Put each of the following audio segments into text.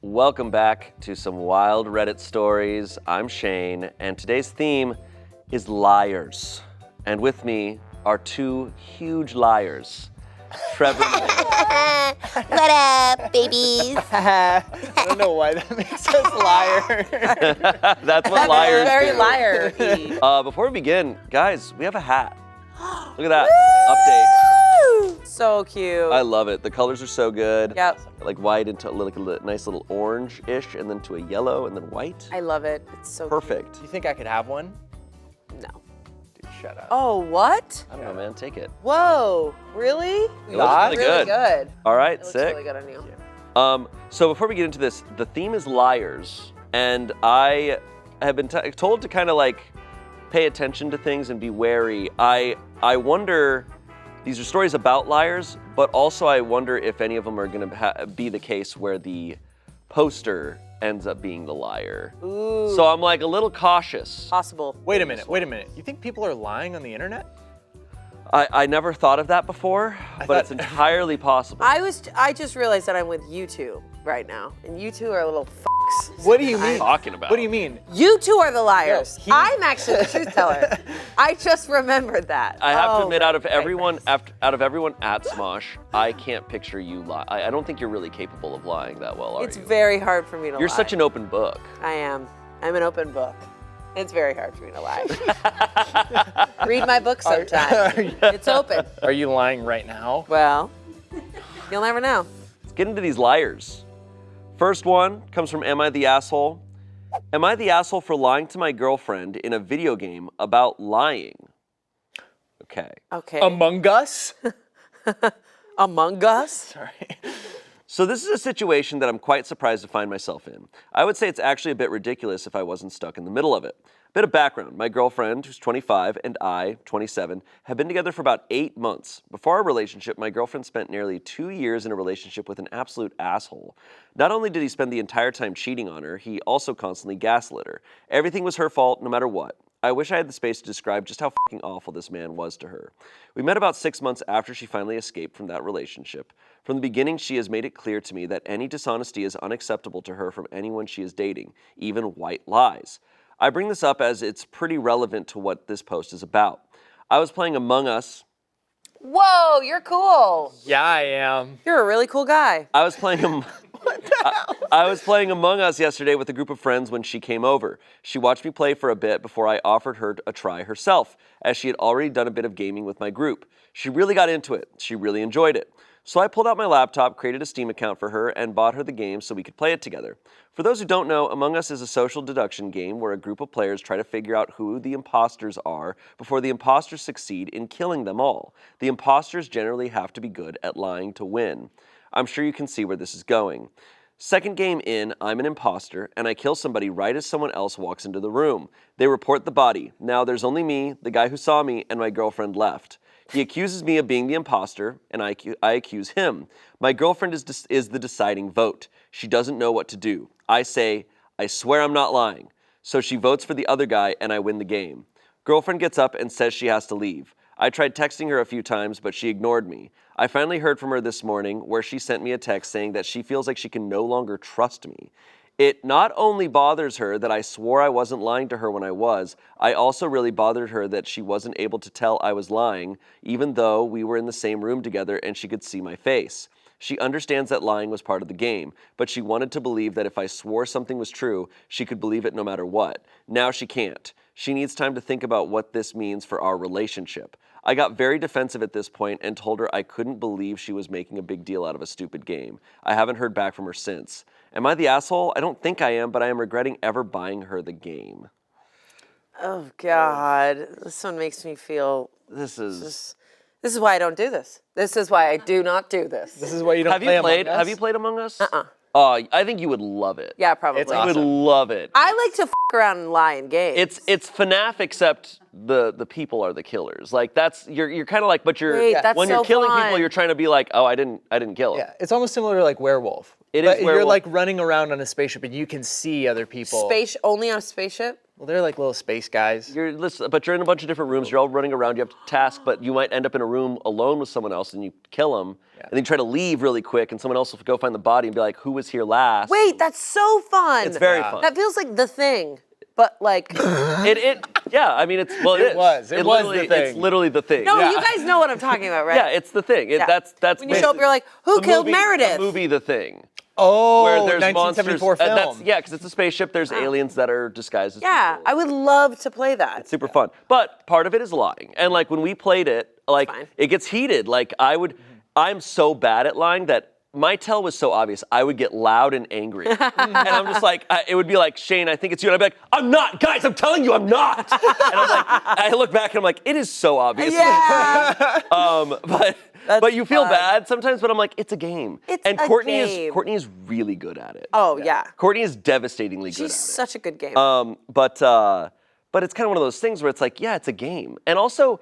Welcome back to some wild Reddit stories. I'm Shane, and today's theme is liars. And with me are two huge liars, Trevor and Ness. What up, babies? I don't know why that makes us liar. That's what liars Very do. liar-y. Before we begin, guys, we have a hat. Look at that update. So cute. I love it. The colors are so good. Yep. Like white into like a nice little orange-ish, and then to a yellow, and then white. I love it. It's so Perfect. Do you think I could have one? Cute. No. Dude, shut up. Oh, what? I don't know, man. Take it. Whoa. Really? It looks really good. All right, It looks sick. really good on you. So before we get into this, the theme is liars, and I have been told to kind of like pay attention to things and be wary. I wonder, these are stories about liars, but also I wonder if any of them are going to be the case where the poster ends up being the liar. Ooh. So I'm like a little cautious. Possible. Wait a minute. You think people are lying on the internet? I never thought of that before, but it's entirely possible. I just realized that I'm with you two right now, and you two are little fucks. What do you mean? Talking about. What do you mean? You two are the liars. No, I'm actually the truth teller. I just remembered that. I have to admit, out of right, everyone, right. out of everyone at Smosh, I can't picture you lie. I don't think you're really capable of lying that well, are It's you? very hard for me to lie. You're such an open book. I am. I'm an open book. It's very hard for me to lie. Read my book sometime. It's open. Are you lying right now? Well, you'll never know. Let's get into these liars. First one comes from Am I the Asshole? Am I the asshole for lying to my girlfriend in a video game about lying? Okay. Okay. Among Us? Among Us? Sorry. So this is a situation that I'm quite surprised to find myself in. I would say it's actually a bit ridiculous if I wasn't stuck in the middle of it. Bit of background. My girlfriend, who's 25, and I, 27, have been together for about 8 months. Before our relationship, my girlfriend spent nearly 2 years in a relationship with an absolute asshole. Not only did he spend the entire time cheating on her, he also constantly gaslit her. Everything was her fault, no matter what. I wish I had the space to describe just how fucking awful this man was to her. We met about 6 months after she finally escaped from that relationship. From the beginning, she has made it clear to me that any dishonesty is unacceptable to her from anyone she is dating, even white lies. I bring this up as it's pretty relevant to what this post is about. I was playing Among Us. Whoa, you're cool. Yeah, I am. You're a really cool guy. I was playing Among Us yesterday with a group of friends when she came over. She watched me play for a bit before I offered her a try herself, as she had already done a bit of gaming with my group. She really got into it. She really enjoyed it. So I pulled out my laptop, created a Steam account for her, and bought her the game so we could play it together. For those who don't know, Among Us is a social deduction game where a group of players try to figure out who the imposters are before the imposters succeed in killing them all. The imposters generally have to be good at lying to win. I'm sure you can see where this is going. Second game in, I'm an imposter, and I kill somebody right as someone else walks into the room. They report the body. Now there's only me, the guy who saw me, and my girlfriend left. He accuses me of being the imposter, and I accuse him. My girlfriend is the deciding vote. She doesn't know what to do. I say, I swear I'm not lying. So she votes for the other guy, and I win the game. Girlfriend gets up and says she has to leave. I tried texting her a few times, but she ignored me. I finally heard from her this morning, where she sent me a text saying that she feels like she can no longer trust me. It not only bothers her that I swore I wasn't lying to her when I was, I also really bothered her that she wasn't able to tell I was lying, even though we were in the same room together and she could see my face. She understands that lying was part of the game, but she wanted to believe that if I swore something was true, she could believe it no matter what. Now she can't. She needs time to think about what this means for our relationship. I got very defensive at this point and told her I couldn't believe she was making a big deal out of a stupid game. I haven't heard back from her since. Am I the asshole? I don't think I am, but I am regretting ever buying her the game. Oh, God. This one makes me feel... This is why I don't do this. This is why I do not do this. This is why you don't play Among Us? Have you played Among Us? Uh-uh. I think you would love it. Yeah, probably. It's You awesome. would love it. I like to around and lie in games. It's FNAF except the people are the killers. Like that's you're kind of like, but you're Wait, that's when so you're killing fun. people, you're trying to be like, oh, I didn't kill him. Yeah, it's almost similar to like Werewolf. It But is where you're like running around on a spaceship and you can see other people. Only on a spaceship? Well, they're like little space guys. but you're in a bunch of different rooms. You're all running around. You have to task, but you might end up in a room alone with someone else, and you kill them, and then you try to leave really quick, and someone else will go find the body and be like, "Who was here last?" Wait, that's so fun. It's very fun. That feels like The Thing, but like. Yeah. I mean, it is. It was the thing. It's literally the thing. No, you guys know what I'm talking about, right? Yeah, it's the thing. That's when you show up, you're like, who killed Meredith? The movie The Thing. Oh, Where there's 1974 monsters. film. Because it's a spaceship. There's aliens that are disguised as Yeah, people. I would love to play that. It's super fun. But part of it is lying. And like when we played it, like Fine. it gets heated. Like I'm so bad at lying that my tell was so obvious. I would get loud and angry. And I'm just like, it would be like, Shane, I think it's you. And I'd be like, I'm not. Guys, I'm telling you, I'm not. And I'm like, I look back and I'm like, it is so obvious. Yeah. But you feel fun. bad sometimes, but I'm like, it's a game. It's and a Courtney game. is really good at it. Oh, yeah. Courtney is devastatingly good at it. She's such a good game. But it's kind of one of those things where it's like, yeah, it's a game. And also,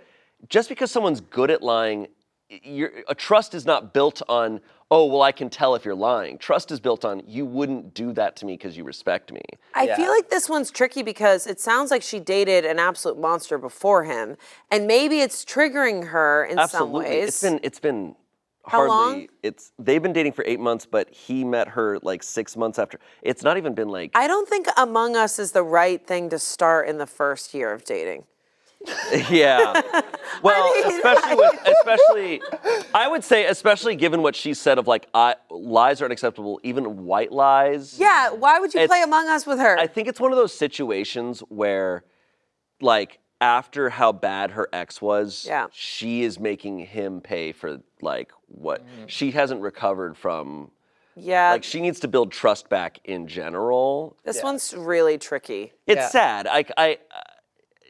just because someone's good at lying, a trust is not built on, oh, well, I can tell if you're lying. Trust is built on, you wouldn't do that to me because you respect me. I feel like this one's tricky because it sounds like she dated an absolute monster before him, and maybe it's triggering her in some ways. It's been How hardly. long? They've been dating for 8 months, but he met her like 6 months after. It's not even been like. I don't think Among Us is the right thing to start in the first year of dating. Yeah. Well, especially, I would say, especially given what she said of like, lies are unacceptable, even white lies. Yeah, why would you play Among Us with her? I think it's one of those situations where, like, after how bad her ex was, she is making him pay for like what she hasn't recovered from. Yeah. Like, she needs to build trust back in general. This one's really tricky. It's sad.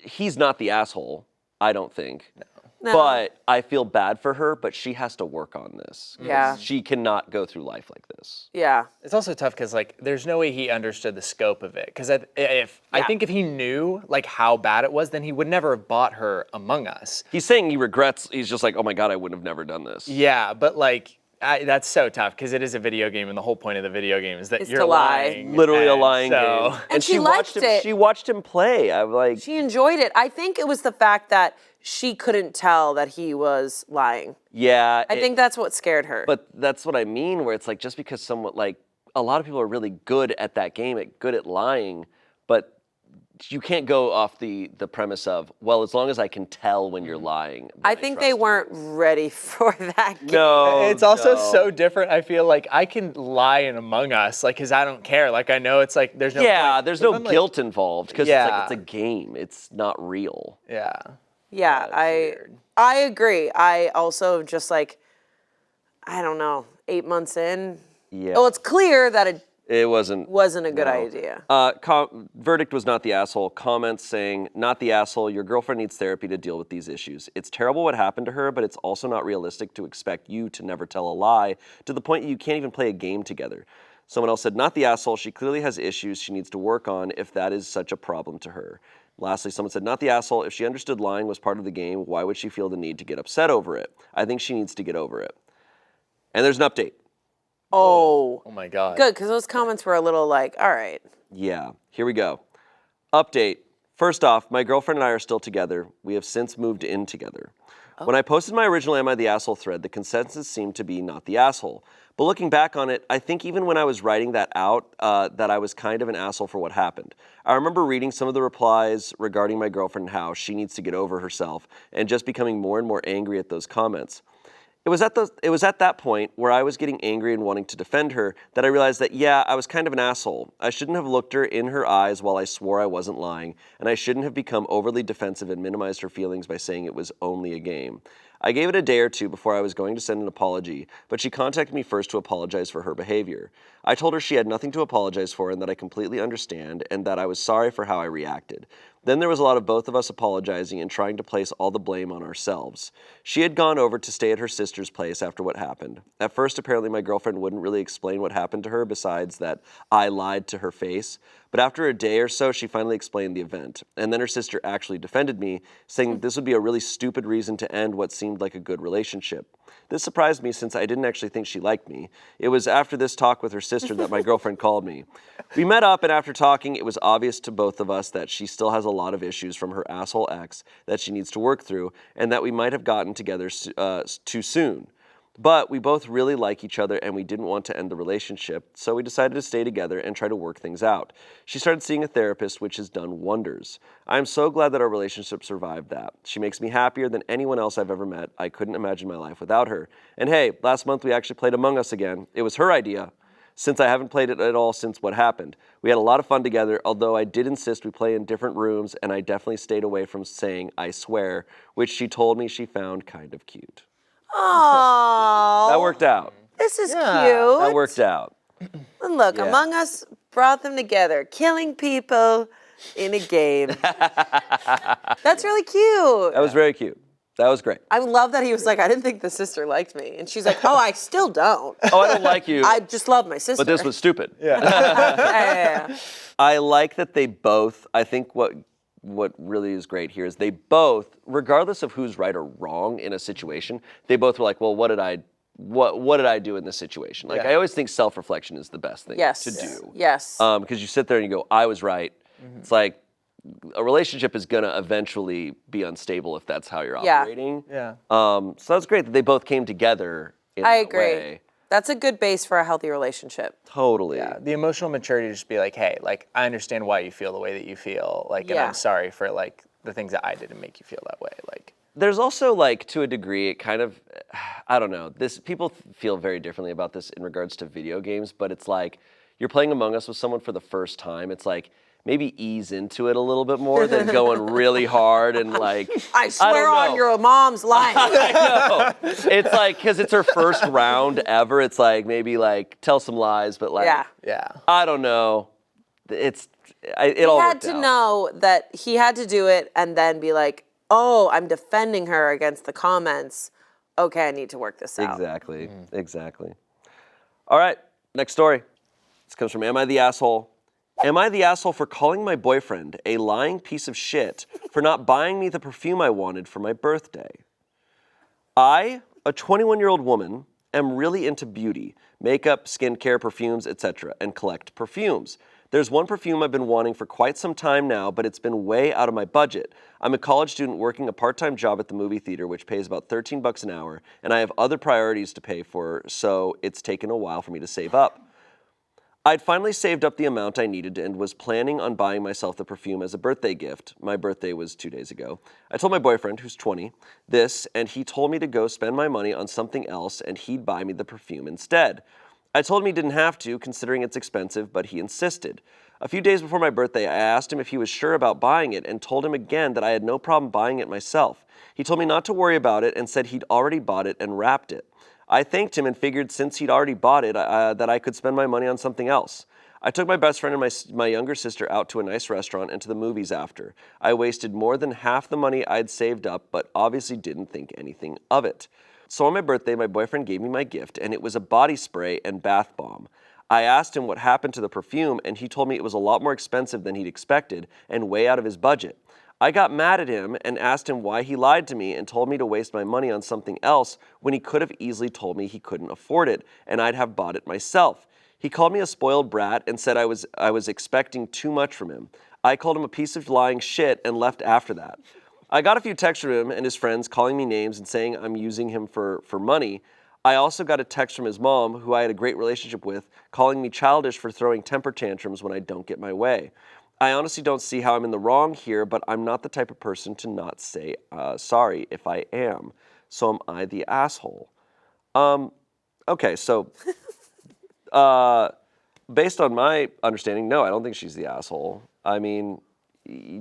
He's not the asshole, I don't think. No. But I feel bad for her, but she has to work on this. Yeah. She cannot go through life like this. Yeah. It's also tough because like there's no way he understood the scope of it. Because I think if he knew like how bad it was, then he would never have bought her Among Us. He's saying he regrets. He's just like, oh my God, I would have never done this. Yeah, but like that's so tough because it is a video game, and the whole point of the video game is that Is you're to lie. lying. Literally a lying game. And she liked it. She watched him play. I'm like, She enjoyed it. I think it was the fact that she couldn't tell that he was lying. yeah. I think that's what scared her. But that's what I mean, where it's like, just because someone, like, a lot of people are really good at that game, good at lying, but you can't go off the premise of, well, as long as I can tell when you're lying. I think they weren't ready for that game. No. It's also so different. I feel like I can lie in Among Us, like, because I don't care. Like, I know it's like there's no point. There's no guilt involved because it's like, it's a game. It's not real. Yeah. Yeah, I agree. I also just like, I don't know, 8 months in. Yeah. Well, it's clear that it wasn't a good idea. Verdict was not the asshole. Comments saying, not the asshole. Your girlfriend needs therapy to deal with these issues. It's terrible what happened to her, but it's also not realistic to expect you to never tell a lie to the point you can't even play a game together. Someone else said, not the asshole. She clearly has issues she needs to work on if that is such a problem to her. Lastly, someone said, not the asshole. If she understood lying was part of the game, why would she feel the need to get upset over it? I think she needs to get over it. And there's an update. Oh my God. Good, because those comments were a little like, all right. Yeah, here we go. Update. First off, my girlfriend and I are still together. We have since moved in together. When I posted my original Am I the Asshole thread, the consensus seemed to be not the asshole. But looking back on it, I think even when I was writing that out, that I was kind of an asshole for what happened. I remember reading some of the replies regarding my girlfriend and how she needs to get over herself, and just becoming more and more angry at those comments. It was at that point where I was getting angry and wanting to defend her that I realized that, yeah, I was kind of an asshole. I shouldn't have looked her in her eyes while I swore I wasn't lying, and I shouldn't have become overly defensive and minimized her feelings by saying it was only a game. I gave it a day or two before I was going to send an apology, but she contacted me first to apologize for her behavior. I told her she had nothing to apologize for and that I completely understand and that I was sorry for how I reacted. Then there was a lot of both of us apologizing and trying to place all the blame on ourselves. She had gone over to stay at her sister's place after what happened. At first, apparently my girlfriend wouldn't really explain what happened to her besides that I lied to her face, But after a day or so, she finally explained the event. And then her sister actually defended me, saying that this would be a really stupid reason to end what seemed like a good relationship. This surprised me since I didn't actually think she liked me. It was after this talk with her sister that my girlfriend called me. We met up, and after talking, it was obvious to both of us that she still has a lot of issues from her asshole ex that she needs to work through, and that we might have gotten together too soon. But we both really like each other and we didn't want to end the relationship, so we decided to stay together and try to work things out. She started seeing a therapist, which has done wonders. I'm so glad that our relationship survived that. She makes me happier than anyone else I've ever met. I couldn't imagine my life without her. And hey, last month we actually played Among Us again. It was her idea, since I haven't played it at all since what happened. We had a lot of fun together, although I did insist we play in different rooms, and I definitely stayed away from saying "I swear," which she told me she found kind of cute. Oh, That worked out. this is cute. That worked out. And look, Yeah. Among Us brought them together, killing people in a game. That's really cute. That was very cute. That was great. I love that he was like, I didn't think the sister liked me. And she's like, oh, I still don't. Oh, I don't like you, I just love my sister. but this was stupid. Yeah. I like that they both, I think what really is great here is they both, regardless of who's right or wrong in a situation, they both were like, well, what did I do in this situation? Like, I always think self-reflection is the best thing to do. Yes. Because you sit there and you go, I was right. It's like a relationship is going to eventually be unstable if that's how you're operating. Yeah. So that's great that they both came together in I that agree. way. That's a good base for a healthy relationship. Totally. Yeah, the emotional maturity to just be like, hey, like, I understand why you feel the way that you feel, like, and Yeah. I'm sorry for, like, the things that I did to make you feel that way, like. There's also, like, to a degree, it kind of, I don't know, people feel very differently about this in regards to video games, but it's like, you're playing Among Us with someone for the first time, it's like, maybe ease into it a little bit more than going really hard and like, I swear don't know. on your mom's life. I know. It's like, because it's her first round ever, it's like, maybe like, tell some lies, but like, Yeah. I don't know. It all He worked had to out. know that he had to do it and then be like, oh, I'm defending her against the comments. Okay, I need to work this out. Exactly, exactly. All right, next story. This comes from Am I the Asshole? Am I the asshole for calling my boyfriend a lying piece of shit for not buying me the perfume I wanted for my birthday? I, a 21-year-old woman, am really into beauty, makeup, skincare, perfumes, etc., and collect perfumes. There's one perfume I've been wanting for quite some time now, but it's been way out of my budget. I'm a college student working a part-time job at the movie theater, which pays about $13 an hour, and I have other priorities to pay for, so it's taken a while for me to save up. I'd finally saved up the amount I needed and was planning on buying myself the perfume as a birthday gift. My birthday was 2 days ago. I told my boyfriend, who's 20, this, and he told me to go spend my money on something else and he'd buy me the perfume instead. I told him he didn't have to, considering it's expensive, but he insisted. A few days before my birthday, I asked him if he was sure about buying it and told him again that I had no problem buying it myself. He told me not to worry about it and said he'd already bought it and wrapped it. I thanked him and figured since he'd already bought it, that I could spend my money on something else. I took my best friend and my younger sister out to a nice restaurant and to the movies after. I wasted more than half the money I'd saved up, but obviously didn't think anything of it. So on my birthday, my boyfriend gave me my gift, and it was a body spray and bath bomb. I asked him what happened to the perfume, and he told me it was a lot more expensive than he'd expected and way out of his budget. I got mad at him and asked him why he lied to me and told me to waste my money on something else when he could have easily told me he couldn't afford it and I'd have bought it myself. He called me a spoiled brat and said I was expecting too much from him. I called him a piece of lying shit and left after that. I got a few texts from him and his friends calling me names and saying I'm using him for money. I also got a text from his mom, who I had a great relationship with, calling me childish for throwing temper tantrums when I don't get my way. I honestly don't see how I'm in the wrong here, but I'm not the type of person to not say sorry if I am. So am I the asshole? Okay, so based on my understanding, no, I don't think she's the asshole. I mean,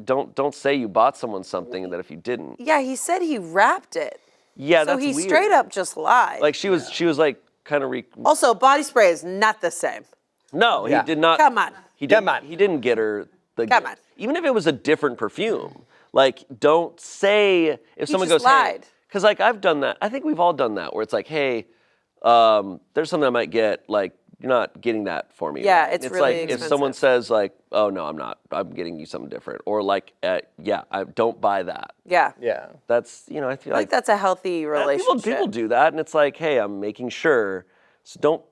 don't say you bought someone something that if you didn't. Yeah, he said he wrapped it. Yeah, So that's he weird. straight up just lied. Like she was like kind of Also, body spray is not the same. No, he did not. Come on. He didn't get her the Come gift. on. Even if it was a different perfume. Like, don't say if someone just goes, hey, lied. because like I've done that. I think we've all done that where it's like, hey, there's something I might get. Like, getting that for me. Yeah, right? it's It's really like if expensive. someone says like, oh no, I'm not. I'm getting you something different, or like, I don't buy that. Yeah. Yeah. That's I feel I think that's a healthy relationship. people do that, and it's like, hey, I'm making sure. So don't.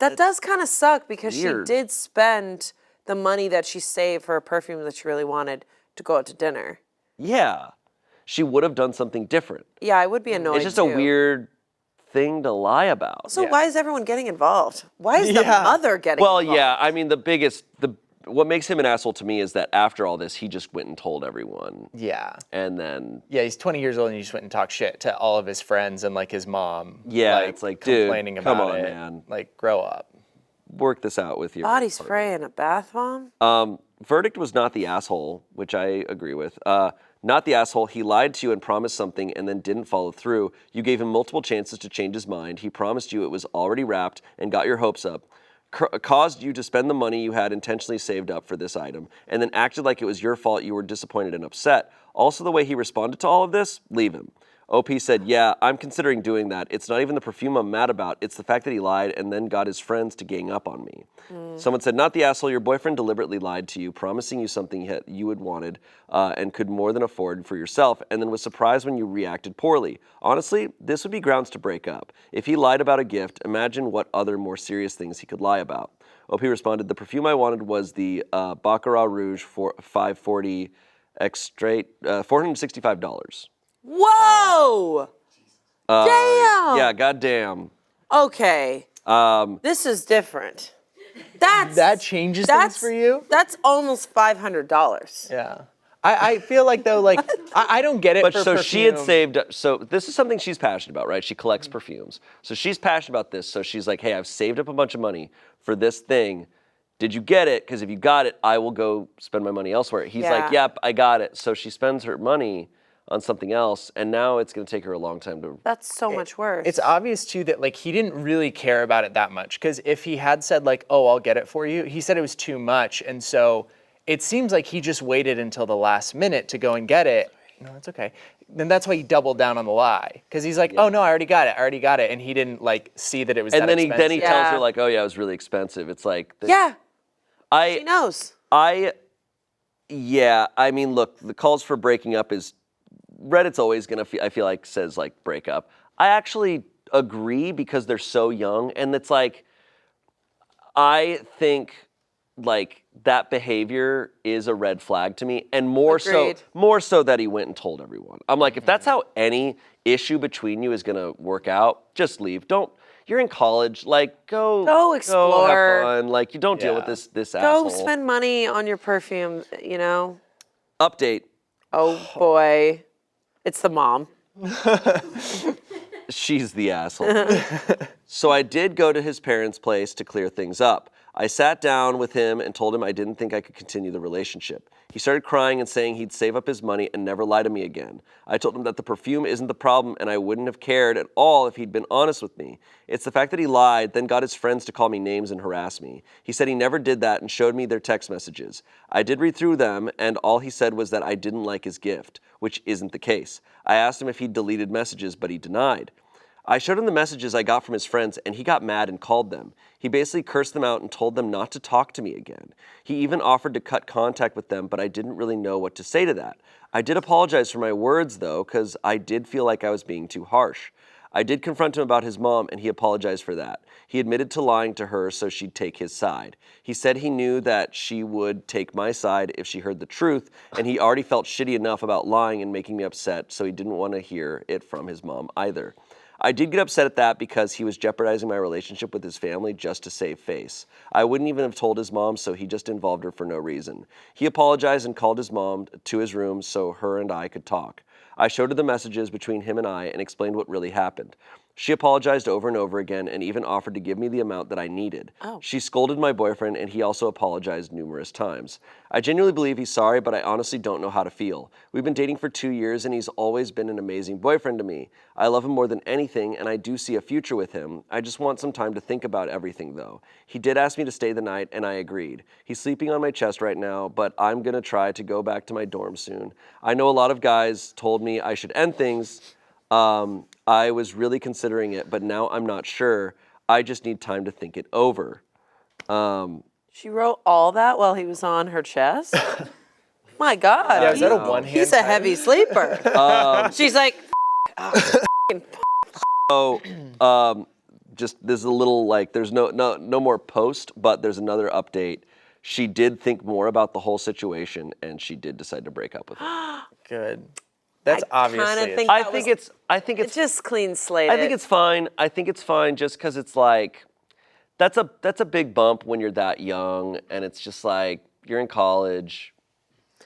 That does kind of suck because weird. she did spend the money that she saved for a perfume that she really wanted to go out to dinner. Yeah, she would have done something different. Yeah, I would be annoyed It's just too. a weird thing to lie about. So why is everyone getting involved? Why is the mother getting involved? Well, yeah, I mean, what makes him an asshole to me is that after all this, he just went and told everyone. Yeah. And then. Yeah, he's 20 years old and he just went and talked shit to all of his friends and like his mom. Yeah, it's like, dude, complaining come about on, it. man. Like, grow up. Work this out with your Body partner. spray and a bath bomb? Verdict was not the asshole, which I agree with. Not the asshole. He lied to you and promised something and then didn't follow through. You gave him multiple chances to change his mind. He promised you it was already wrapped and got your hopes up. Caused you to spend the money you had intentionally saved up for this item, and then acted like it was your fault you were disappointed and upset. Also, the way he responded to all of this, leave him. OP said, yeah, I'm considering doing that. It's not even the perfume I'm mad about. It's the fact that he lied and then got his friends to gang up on me. Someone said, not the asshole. Your boyfriend deliberately lied to you, promising you something you had wanted and could more than afford for yourself, and then was surprised when you reacted poorly. Honestly, this would be grounds to break up. If he lied about a gift, imagine what other more serious things he could lie about. OP responded, the perfume I wanted was the Baccarat Rouge for $540 straight, $465. Whoa! Damn! Yeah, goddamn. Okay. This is different. That changes things for you? That's almost $500. Yeah. I feel like though, like I don't get it. But for so perfume. she had saved. So this is something she's passionate about, right? She collects perfumes. So she's passionate about this. So she's like, hey, I've saved up a bunch of money for this thing. Did you get it? Because if you got it, I will go spend my money elsewhere. He's like, yep, I got it. So she spends her money on something else, and now it's going to take her a long time to. That's so much worse. It's obvious too that like he didn't really care about it that much, because if he had said like, oh, I'll get it for you, he said it was too much, and so it seems like he just waited until the last minute to go and get it. No, that's okay. Then that's why he doubled down on the lie, because he's like, oh no, I already got it, and he didn't like see that it was. And that then expensive. he tells her like, oh yeah, it was really expensive. It's like. She knows. Yeah, I mean, look, the calls for breaking up is. Reddit's always gonna I feel like says like break up. I actually agree because they're so young, and it's like I think like that behavior is a red flag to me, and more so that he went and told everyone. I'm like, if that's how any issue between you is gonna work out, just leave. Don't. You're in college, like go explore, go have fun. Like you don't deal with this asshole. Go spend money on your perfume. You know. Update. Oh boy. It's the mom. She's the asshole. So I did go to his parents' place to clear things up. I sat down with him and told him I didn't think I could continue the relationship. He started crying and saying he'd save up his money and never lie to me again. I told him that the perfume isn't the problem and I wouldn't have cared at all if he'd been honest with me. It's the fact that he lied, then got his friends to call me names and harass me. He said he never did that and showed me their text messages. I did read through them, and all he said was that I didn't like his gift, which isn't the case. I asked him if he'd deleted messages, but he denied. I showed him the messages I got from his friends, and he got mad and called them. He basically cursed them out and told them not to talk to me again. He even offered to cut contact with them, but I didn't really know what to say to that. I did apologize for my words, though, because I did feel like I was being too harsh. I did confront him about his mom, and he apologized for that. He admitted to lying to her so she'd take his side. He said he knew that she would take my side if she heard the truth, and he already felt shitty enough about lying and making me upset, so he didn't want to hear it from his mom either. I did get upset at that because he was jeopardizing my relationship with his family just to save face. I wouldn't even have told his mom, so he just involved her for no reason. He apologized and called his mom to his room so her and I could talk. I showed her the messages between him and I and explained what really happened. She apologized over and over again and even offered to give me the amount that I needed. She scolded my boyfriend, and he also apologized numerous times. I genuinely believe he's sorry, but I honestly don't know how to feel. We've been dating for 2 years, and he's always been an amazing boyfriend to me. I love him more than anything, and I do see a future with him. I just want some time to think about everything, though. He did ask me to stay the night, and I agreed. He's sleeping on my chest right now, but I'm going to try to go back to my dorm soon. I know a lot of guys told me I should end things. I was really considering it, but now I'm not sure. I just need time to think it over. She wrote all that while he was on her chest? My God. Yeah, is that a one-hand He's a title? heavy sleeper. She's like, So, just there's a little there's no more post, but there's another update. She did think more about the whole situation, and she did decide to break up with him. Good. That's obviously. think I that think was- it's just clean slate. I think it's fine. I think it's fine just because it's like that's a big bump when you're that young, and it's just like you're in college.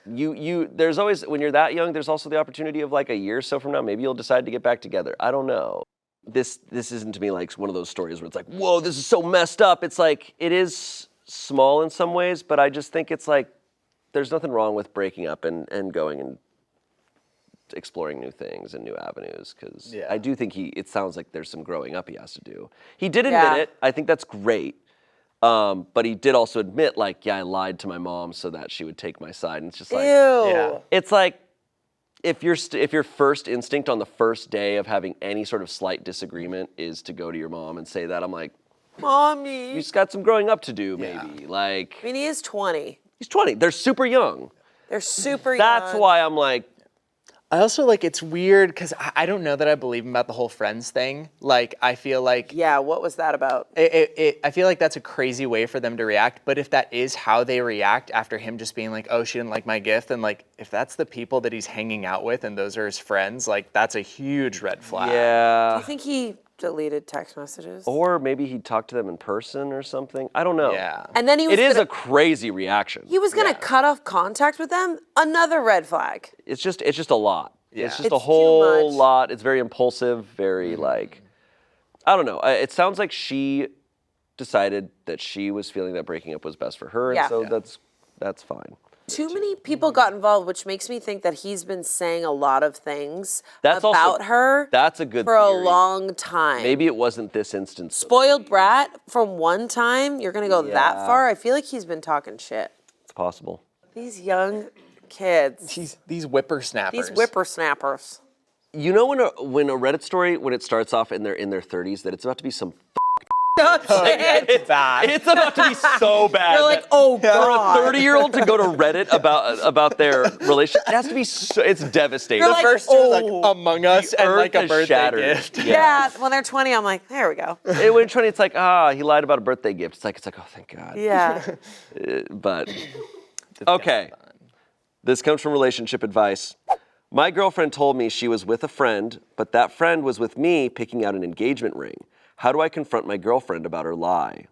There's always when you're that young, there's also the opportunity of like a year or so from now, maybe you'll decide to get back together. I don't know. This isn't to me like one of those stories where it's like, whoa, this is so messed up. It's like it is small in some ways, but I just think it's like there's nothing wrong with breaking up and going and exploring new things and new avenues because I do think it sounds like there's some growing up he has to do. He did admit it. I think that's great. But he did also admit I lied to my mom so that she would take my side. And it's just like, Ew. it's like if your first instinct on the first day of having any sort of slight disagreement is to go to your mom and say that, I'm like, Mommy. you just got some growing up to do maybe. Like, I mean, he is 20. he's 20. They're super young. They're super young. That's why I'm like, I also it's weird because I don't know that I believe him about the whole friends thing. I feel like Yeah, what was that about? I feel like that's a crazy way for them to react. But if that is how they react after him just being like, oh, she didn't like my gift, then if that's the people that he's hanging out with and those are his friends, that's a huge red flag. yeah. Do you think he deleted text messages? Or maybe he talked to them in person or something. I don't know. Yeah. And then he was It is gonna, a crazy reaction. he was gonna cut off contact with them. Another red flag. It's just a lot. Yeah. It's just It's a too whole much. lot. It's very impulsive, very I don't know. It sounds like she decided that she was feeling that breaking up was best for her, and Yeah. so that's fine. Too many people got involved, which makes me think that he's been saying a lot of things That's about also- her That's a good for a theory. long time. Maybe it wasn't this instance. Spoiled brat from one time, you're gonna go that Yeah. far? I feel like he's been talking shit. It's possible. These young kids, These whippersnappers. these whippersnappers. You know when a Reddit story when it starts off and they're in their 30s that it's about to be some It's bad. it's about to be so bad. You're like, oh For a God. 30-year-old to go to Reddit about their relationship, it has to be it's devastating. You're The like, first two are oh. Among Us and Earth a has birthday shattered. gift. Yeah, when they're 20, I'm like, there we go. And when 20, it's like, he lied about a birthday gift. It's like, oh, thank God. Yeah. But, okay. This comes from relationship advice. My girlfriend told me she was with a friend, but that friend was with me picking out an engagement ring. How do I confront my girlfriend about her lie?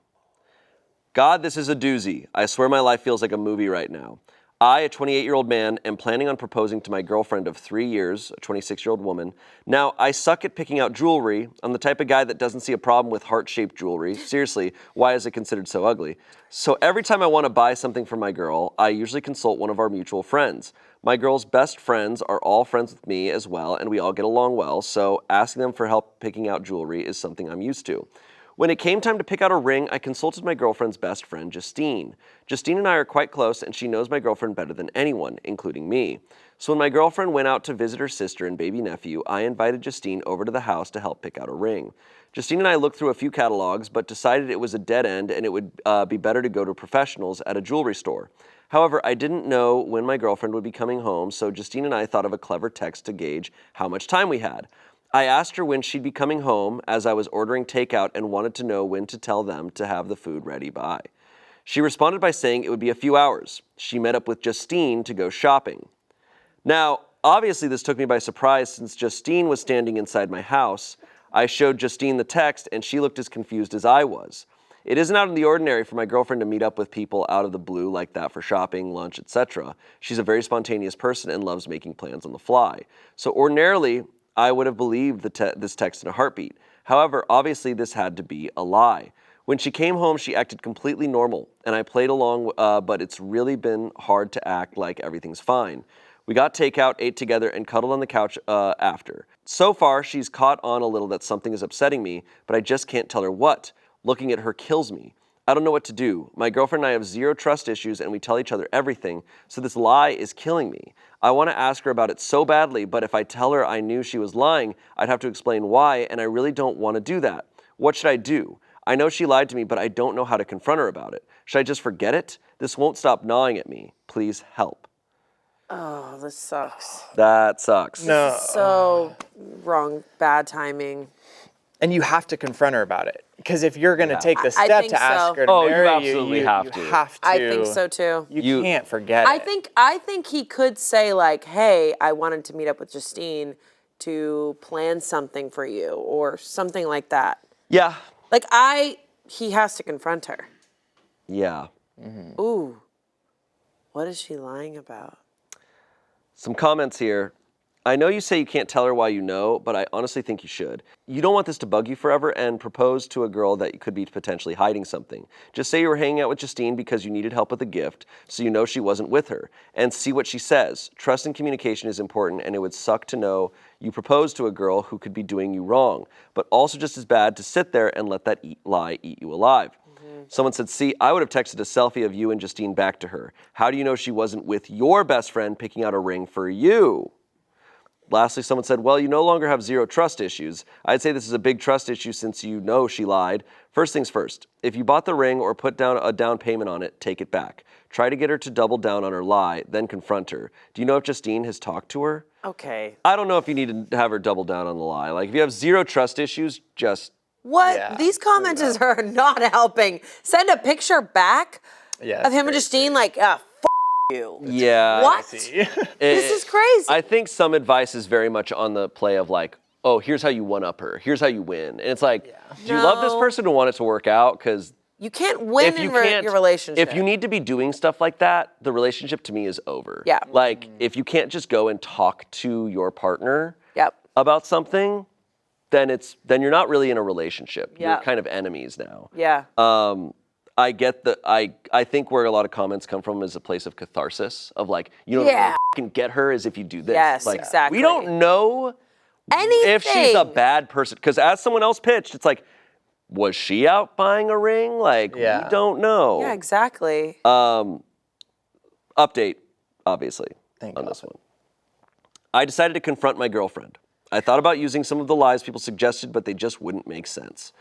God, this is a doozy. I swear my life feels like a movie right now. I, a 28-year-old man, am planning on proposing to my girlfriend of 3 years, a 26-year-old woman. Now, I suck at picking out jewelry. I'm the type of guy that doesn't see a problem with heart-shaped jewelry. Seriously, why is it considered so ugly? So every time I want to buy something for my girl, I usually consult one of our mutual friends. My girl's best friends are all friends with me as well, and we all get along well, so asking them for help picking out jewelry is something I'm used to. When it came time to pick out a ring, I consulted my girlfriend's best friend, Justine. Justine and I are quite close, and she knows my girlfriend better than anyone, including me. So when my girlfriend went out to visit her sister and baby nephew, I invited Justine over to the house to help pick out a ring. Justine and I looked through a few catalogs, but decided it was a dead end and it would be better to go to professionals at a jewelry store. However, I didn't know when my girlfriend would be coming home, so Justine and I thought of a clever text to gauge how much time we had. I asked her when she'd be coming home as I was ordering takeout and wanted to know when to tell them to have the food ready by. She responded by saying it would be a few hours. She met up with Justine to go shopping. Now, obviously this took me by surprise since Justine was standing inside my house. I showed Justine the text and she looked as confused as I was. It isn't out of the ordinary for my girlfriend to meet up with people out of the blue like that for shopping, lunch, etc. She's a very spontaneous person and loves making plans on the fly. So ordinarily, I would have believed this text in a heartbeat. However, obviously this had to be a lie. When she came home, she acted completely normal, and I played along, but it's really been hard to act like everything's fine. We got takeout, ate together, and cuddled on the couch after. So far, she's caught on a little that something is upsetting me, but I just can't tell her what. Looking at her kills me. I don't know what to do. My girlfriend and I have zero trust issues and we tell each other everything, so this lie is killing me. I want to ask her about it so badly, but if I tell her I knew she was lying, I'd have to explain why, and I really don't want to do that. What should I do? I know she lied to me, but I don't know how to confront her about it. Should I just forget it? This won't stop gnawing at me. Please help. Oh, this sucks. That sucks. No. So wrong, bad timing. And you have to confront her about it. Because if you're going to take the I step think to ask so. her to Oh, you marry absolutely have to. You have to. I think so too. You can't forget I it. think he could say like, "Hey, I wanted to meet up with Justine to plan something for you," or something like that. Yeah. Like he has to confront her. Yeah. Ooh, what is she lying about? Some comments here. I know you say you can't tell her why you know, but I honestly think you should. You don't want this to bug you forever and propose to a girl that could be potentially hiding something. Just say you were hanging out with Justine because you needed help with a gift, so you know she wasn't with her, and see what she says. Trust and communication is important, and it would suck to know you proposed to a girl who could be doing you wrong, but also just as bad to sit there and let that lie eat you alive. Someone said, see, I would have texted a selfie of you and Justine back to her. How do you know she wasn't with your best friend picking out a ring for you? Lastly, someone said, well, you no longer have zero trust issues. I'd say this is a big trust issue since you know she lied. First things first, if you bought the ring or put down a down payment on it, take it back. Try to get her to double down on her lie, then confront her. Do you know if Justine has talked to her? Okay. I don't know if you need to have her double down on the lie. Like, if you have zero trust issues, just... What? Yeah, These commenters are not helping. Send a picture back Yeah, of it's him and Justine like, f you. Yeah. What? crazy. This is crazy. I think some advice is very much on the play of like, oh, here's how you one-up her. Here's how you win. And it's like, do you love this No. person and want it to work out? Because you can't win in your relationship. if you need to be doing stuff like that, the relationship to me is over. Yeah. Like, if you can't just go and talk to your partner Yep. about something, then you're not really in a relationship. Yeah. You're kind of enemies now. Yeah. I get I think where a lot of comments come from is a place of catharsis of like, you know, Yeah. can get her is if you do this. Yes, like, exactly. We don't know Anything. if she's a bad person. Because as someone else pitched, it's like, was she out buying a ring? Like, we don't know. Yeah, exactly. Update, obviously, Thank on God. this one. I decided to confront my girlfriend. I thought about using some of the lies people suggested, but they just wouldn't make sense.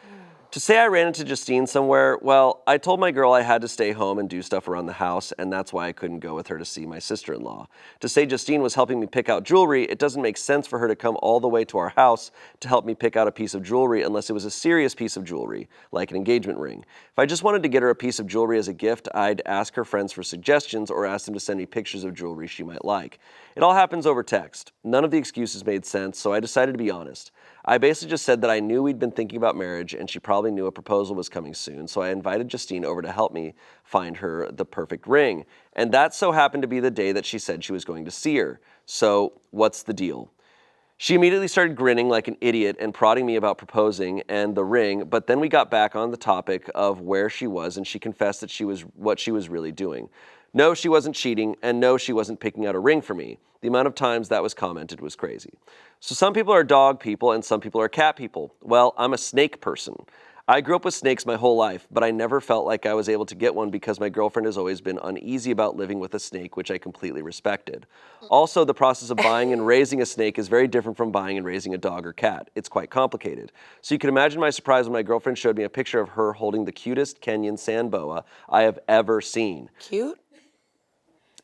To say I ran into Justine somewhere, well, I told my girl I had to stay home and do stuff around the house, and that's why I couldn't go with her to see my sister-in-law. To say Justine was helping me pick out jewelry, it doesn't make sense for her to come all the way to our house to help me pick out a piece of jewelry unless it was a serious piece of jewelry, like an engagement ring. If I just wanted to get her a piece of jewelry as a gift, I'd ask her friends for suggestions or ask them to send me pictures of jewelry she might like. It all happens over text. None of the excuses made sense, so I decided to be honest. I basically just said that I knew we'd been thinking about marriage and she probably knew a proposal was coming soon, so I invited Justine over to help me find her the perfect ring. And that so happened to be the day that she said she was going to see her. So what's the deal? She immediately started grinning like an idiot and prodding me about proposing and the ring, but then we got back on the topic of where she was and she confessed that what she was really doing. No, she wasn't cheating, and no, she wasn't picking out a ring for me. The amount of times that was commented was crazy. So some people are dog people and some people are cat people. Well, I'm a snake person. I grew up with snakes my whole life, but I never felt like I was able to get one because my girlfriend has always been uneasy about living with a snake, which I completely respected. Also, the process of buying and raising a snake is very different from buying and raising a dog or cat. It's quite complicated. So you can imagine my surprise when my girlfriend showed me a picture of her holding the cutest Kenyan sand boa I have ever seen. Cute?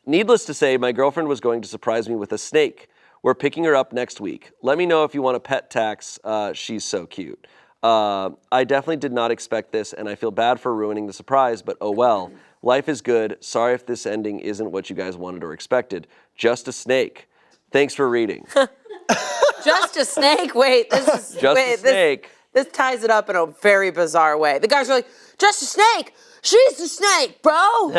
Needless to say, my girlfriend was going to surprise me with a snake. We're picking her up next week. Let me know if you want a pet tax. She's so cute. I definitely did not expect this, and I feel bad for ruining the surprise, but oh well. Life is good. Sorry if this ending isn't what you guys wanted or expected. Just a snake. Thanks for reading. Just a snake? Wait, this is... Just a snake. This ties it up in a very bizarre way. The guys are like, just a snake. She's the snake, bro.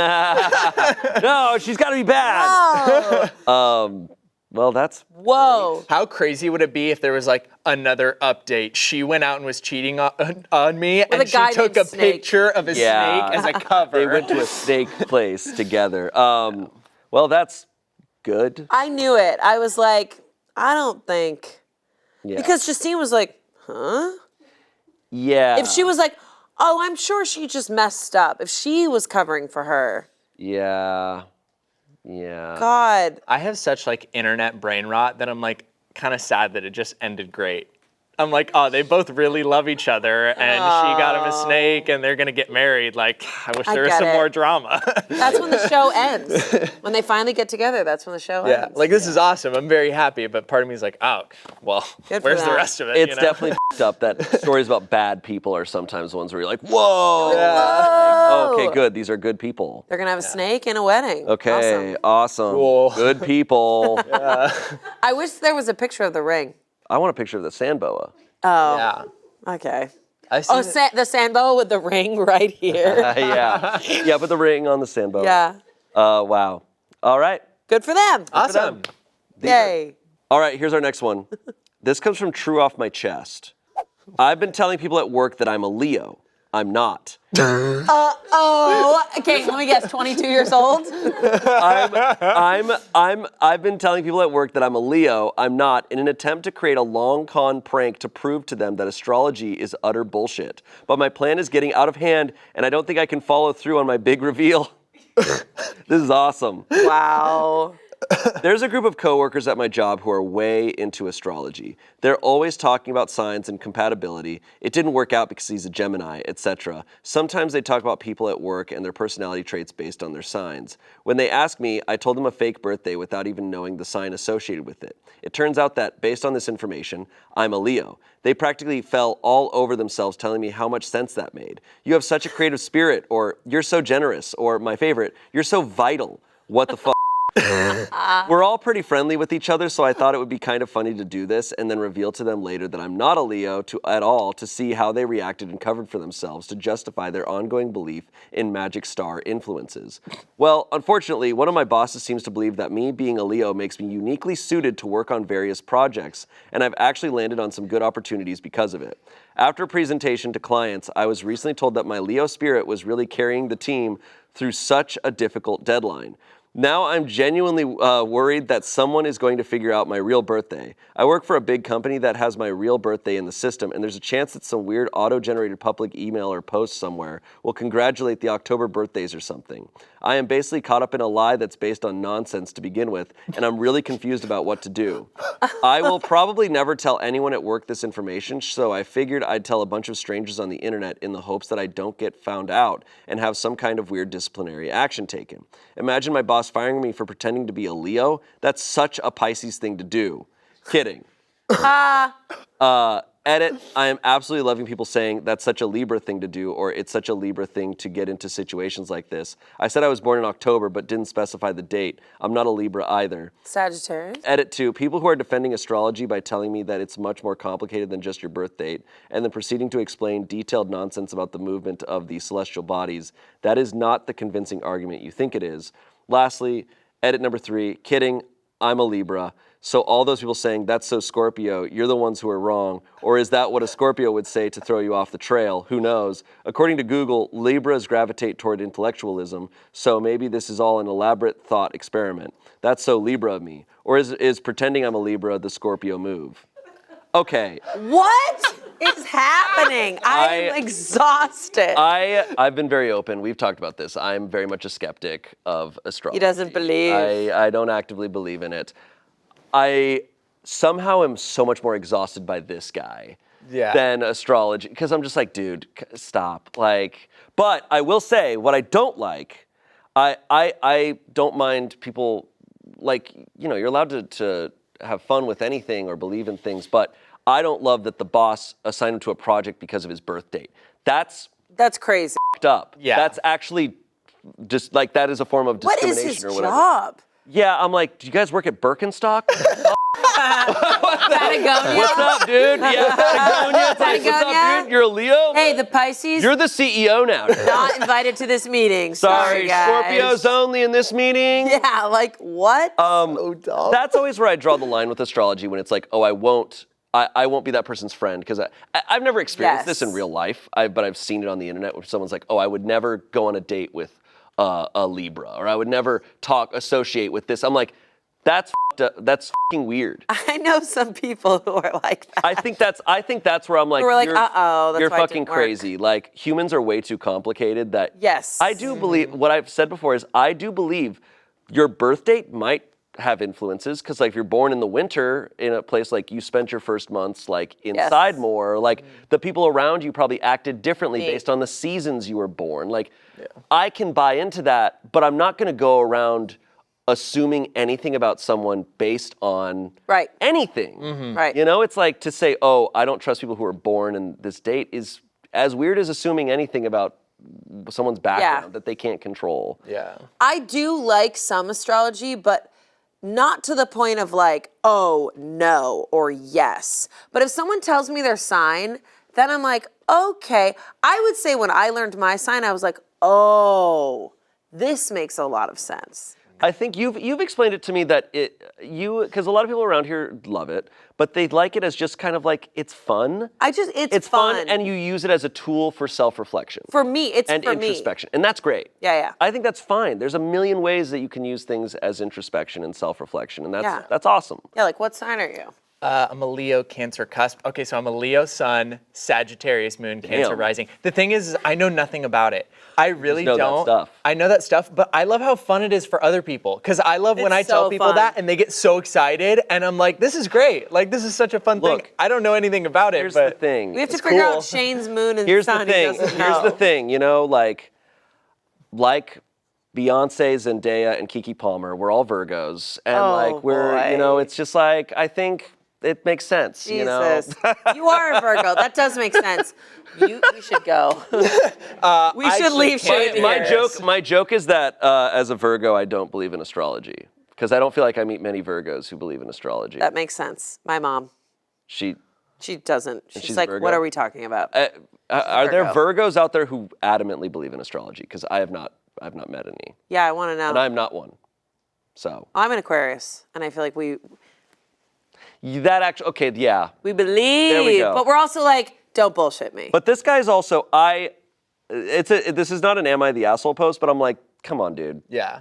No, she's got to be bad. Oh. Well, that's... Whoa. How crazy would it be if there was like another update? She went out and was cheating on me, and a she guy took named a Snake. picture of a Yeah. snake as a cover. They went to a snake place together. Well, that's good. I knew it. I was like, I don't think... Yeah. Because Justine was like, huh? Yeah. If she was like, oh, I'm sure she just messed up. If she was covering for her. Yeah. Yeah. God. I have such like internet brain rot that I'm like kind of sad that it just ended great. I'm like, oh, they both really love each other, and she got him a snake, and they're gonna get married. Like, I wish there was some more drama. That's when the show ends. When they finally get together, that's when the show Yeah, ends. like this is awesome. I'm very happy, but part of me is like, oh, well, where's the them. rest of it? It's definitely up that stories about bad people are sometimes ones where you're like, whoa. Whoa. Okay, good. These are good people. They're gonna have a snake and a wedding. Okay, awesome. Cool. Good people. I wish there was a picture of the ring. I want a picture of the sand boa. Oh. Yeah. Okay. I see The sandbow with the ring right here. Yeah, put the ring on the sand boa. Yeah. Wow. All right. Good for them. Awesome. Yay. All right, here's our next one. This comes from True Off My Chest. I've been telling people at work that I'm a Leo. I'm not. Oh, okay, let me guess, 22 years old? I've been telling people at work that I'm a Leo. I'm not, in an attempt to create a long con prank to prove to them that astrology is utter bullshit. But my plan is getting out of hand, and I don't think I can follow through on my big reveal. This is awesome. Wow. There's a group of coworkers at my job who are way into astrology. They're always talking about signs and compatibility. It didn't work out because he's a Gemini, etc. Sometimes they talk about people at work and their personality traits based on their signs. When they ask me, I told them a fake birthday without even knowing the sign associated with it. It turns out that, based on this information, I'm a Leo. They practically fell all over themselves telling me how much sense that made. You have such a creative spirit, or you're so generous, or my favorite, you're so vital. What the fuck? We're all pretty friendly with each other, so I thought it would be kind of funny to do this and then reveal to them later that I'm not a Leo at all, to see how they reacted and covered for themselves to justify their ongoing belief in magic star influences. Well, unfortunately, one of my bosses seems to believe that me being a Leo makes me uniquely suited to work on various projects, and I've actually landed on some good opportunities because of it. After a presentation to clients, I was recently told that my Leo spirit was really carrying the team through such a difficult deadline. Now I'm genuinely worried that someone is going to figure out my real birthday. I work for a big company that has my real birthday in the system, and there's a chance that some weird auto-generated public email or post somewhere will congratulate the October birthdays or something. I am basically caught up in a lie that's based on nonsense to begin with, and I'm really confused about what to do. I will probably never tell anyone at work this information, so I figured I'd tell a bunch of strangers on the internet in the hopes that I don't get found out and have some kind of weird disciplinary action taken. Imagine my boss firing me for pretending to be a Leo. That's such a Pisces thing to do. Kidding. Edit, I am absolutely loving people saying that's such a Libra thing to do, or it's such a Libra thing to get into situations like this. I said I was born in October, but didn't specify the date. I'm not a Libra either. Sagittarius. Edit 2, people who are defending astrology by telling me that it's much more complicated than just your birth date, and then proceeding to explain detailed nonsense about the movement of the celestial bodies. That is not the convincing argument you think it is. Lastly, edit number 3, kidding, I'm a Libra. So all those people saying, that's so Scorpio, you're the ones who are wrong. Or is that what a Scorpio would say to throw you off the trail? Who knows? According to Google, Libras gravitate toward intellectualism, so maybe this is all an elaborate thought experiment. That's so Libra of me. Or is pretending I'm a Libra the Scorpio move? Okay. What is happening? I'm exhausted. I've been very open. We've talked about this. I'm very much a skeptic of astrology. He doesn't believe. I don't actively believe in it. I somehow am so much more exhausted by this guy than astrology, because I'm just like, dude, stop. Like, but I will say what I don't like. I don't mind people, like, you know, you're allowed to have fun with anything or believe in things, but I don't love that the boss assigned him to a project because of his birth date. That's crazy. F***ed up. Yeah. That's actually just like, that is a form of discrimination What is his or whatever. job? Yeah, I'm like, do you guys work at Birkenstock? Patagonia? What's up, dude? Yeah, Patagonia. It's like, what's up, dude? You're a Leo? Hey, the Pisces You're the CEO now. not invited to this meeting. Sorry, guys. Scorpios only in this meeting. Yeah, like what? So dumb. That's always where I draw the line with astrology, when it's like, oh, I won't be that person's friend, because I've never experienced this in real life, but I've seen it on the internet where someone's like, oh, I would never go on a date with a Libra, or I would never associate with this. I'm like, that's fucking weird. I know some people who are like that. I think that's where I'm like, we're like, uh-oh, that's you're why it fucking didn't work. crazy. Like, humans are way too complicated. That Yes. I do believe, what I've said before is, I do believe your birth date might have influences because like if you're born in the winter in a place like you spent your first months like inside more, like the people around you probably acted differently based on the seasons you were born. Like I can buy into that, but I'm not going to go around assuming anything about someone based on anything. Right. You know, it's like to say, oh, I don't trust people who are born in this date is as weird as assuming anything about someone's background that they can't control. Yeah. I do like some astrology, but not to the point of like, oh, no, or yes. But if someone tells me their sign, then I'm like, okay. I would say when I learned my sign, I was like, oh, this makes a lot of sense. I think you've explained it to me that because a lot of people around here love it, but they like it as just kind of like it's fun. It's fun. And you use it as a tool for self-reflection. For me, it's and for me. introspection, and that's great. Yeah. I think that's fine. There's a million ways that you can use things as introspection and self-reflection, and that's awesome. Yeah, like what sign are you? I'm a Leo, Cancer cusp. Okay, so I'm a Leo sun, Sagittarius moon, Cancer rising. The thing is I know nothing about it. I really know don't. That stuff. I know that stuff, but I love how fun it is for other people. Because I love when I tell people that and they get so excited, and I'm like, this is great. Like, this is such a fun thing. I don't know anything about it, Here's but the thing. We have to figure out Shane's moon and sun. Here's the thing. You know, like Beyonce, Zendaya, and Keke Palmer, we're all Virgos, and you know, it's just like I think. It makes sense, you know. You are a Virgo. That does make sense. We should go. We should leave Shane here. My joke is that as a Virgo, I don't believe in astrology because I don't feel like I meet many Virgos who believe in astrology. That makes sense. My mom. She doesn't. She's like, Virgo? what are we talking about? Are there Virgos out there who adamantly believe in astrology? Because I have not met any. Yeah, I want to know. And I'm not one. So. I'm an Aquarius, and I feel like we There believe, we go. but we're also like, don't bullshit me. But this guy's also, this is not an am I the asshole post, but I'm like, come on, dude. Yeah.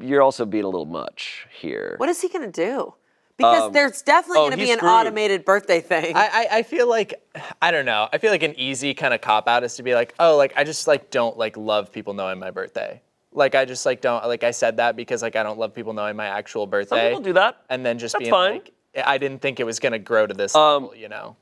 You're also being a little much here. What is he going to do? Because there's definitely going to be an automated birthday thing. I feel like, I don't know. I feel like an easy kind of cop-out is to be like, oh, like, I just, like, don't, like, love people knowing my birthday. Like, I just, like, don't, like, I said that because, like, I don't love people knowing my actual birthday. Some people do that. And then just That's being fine. like, I didn't think it was going to grow to this level, you know?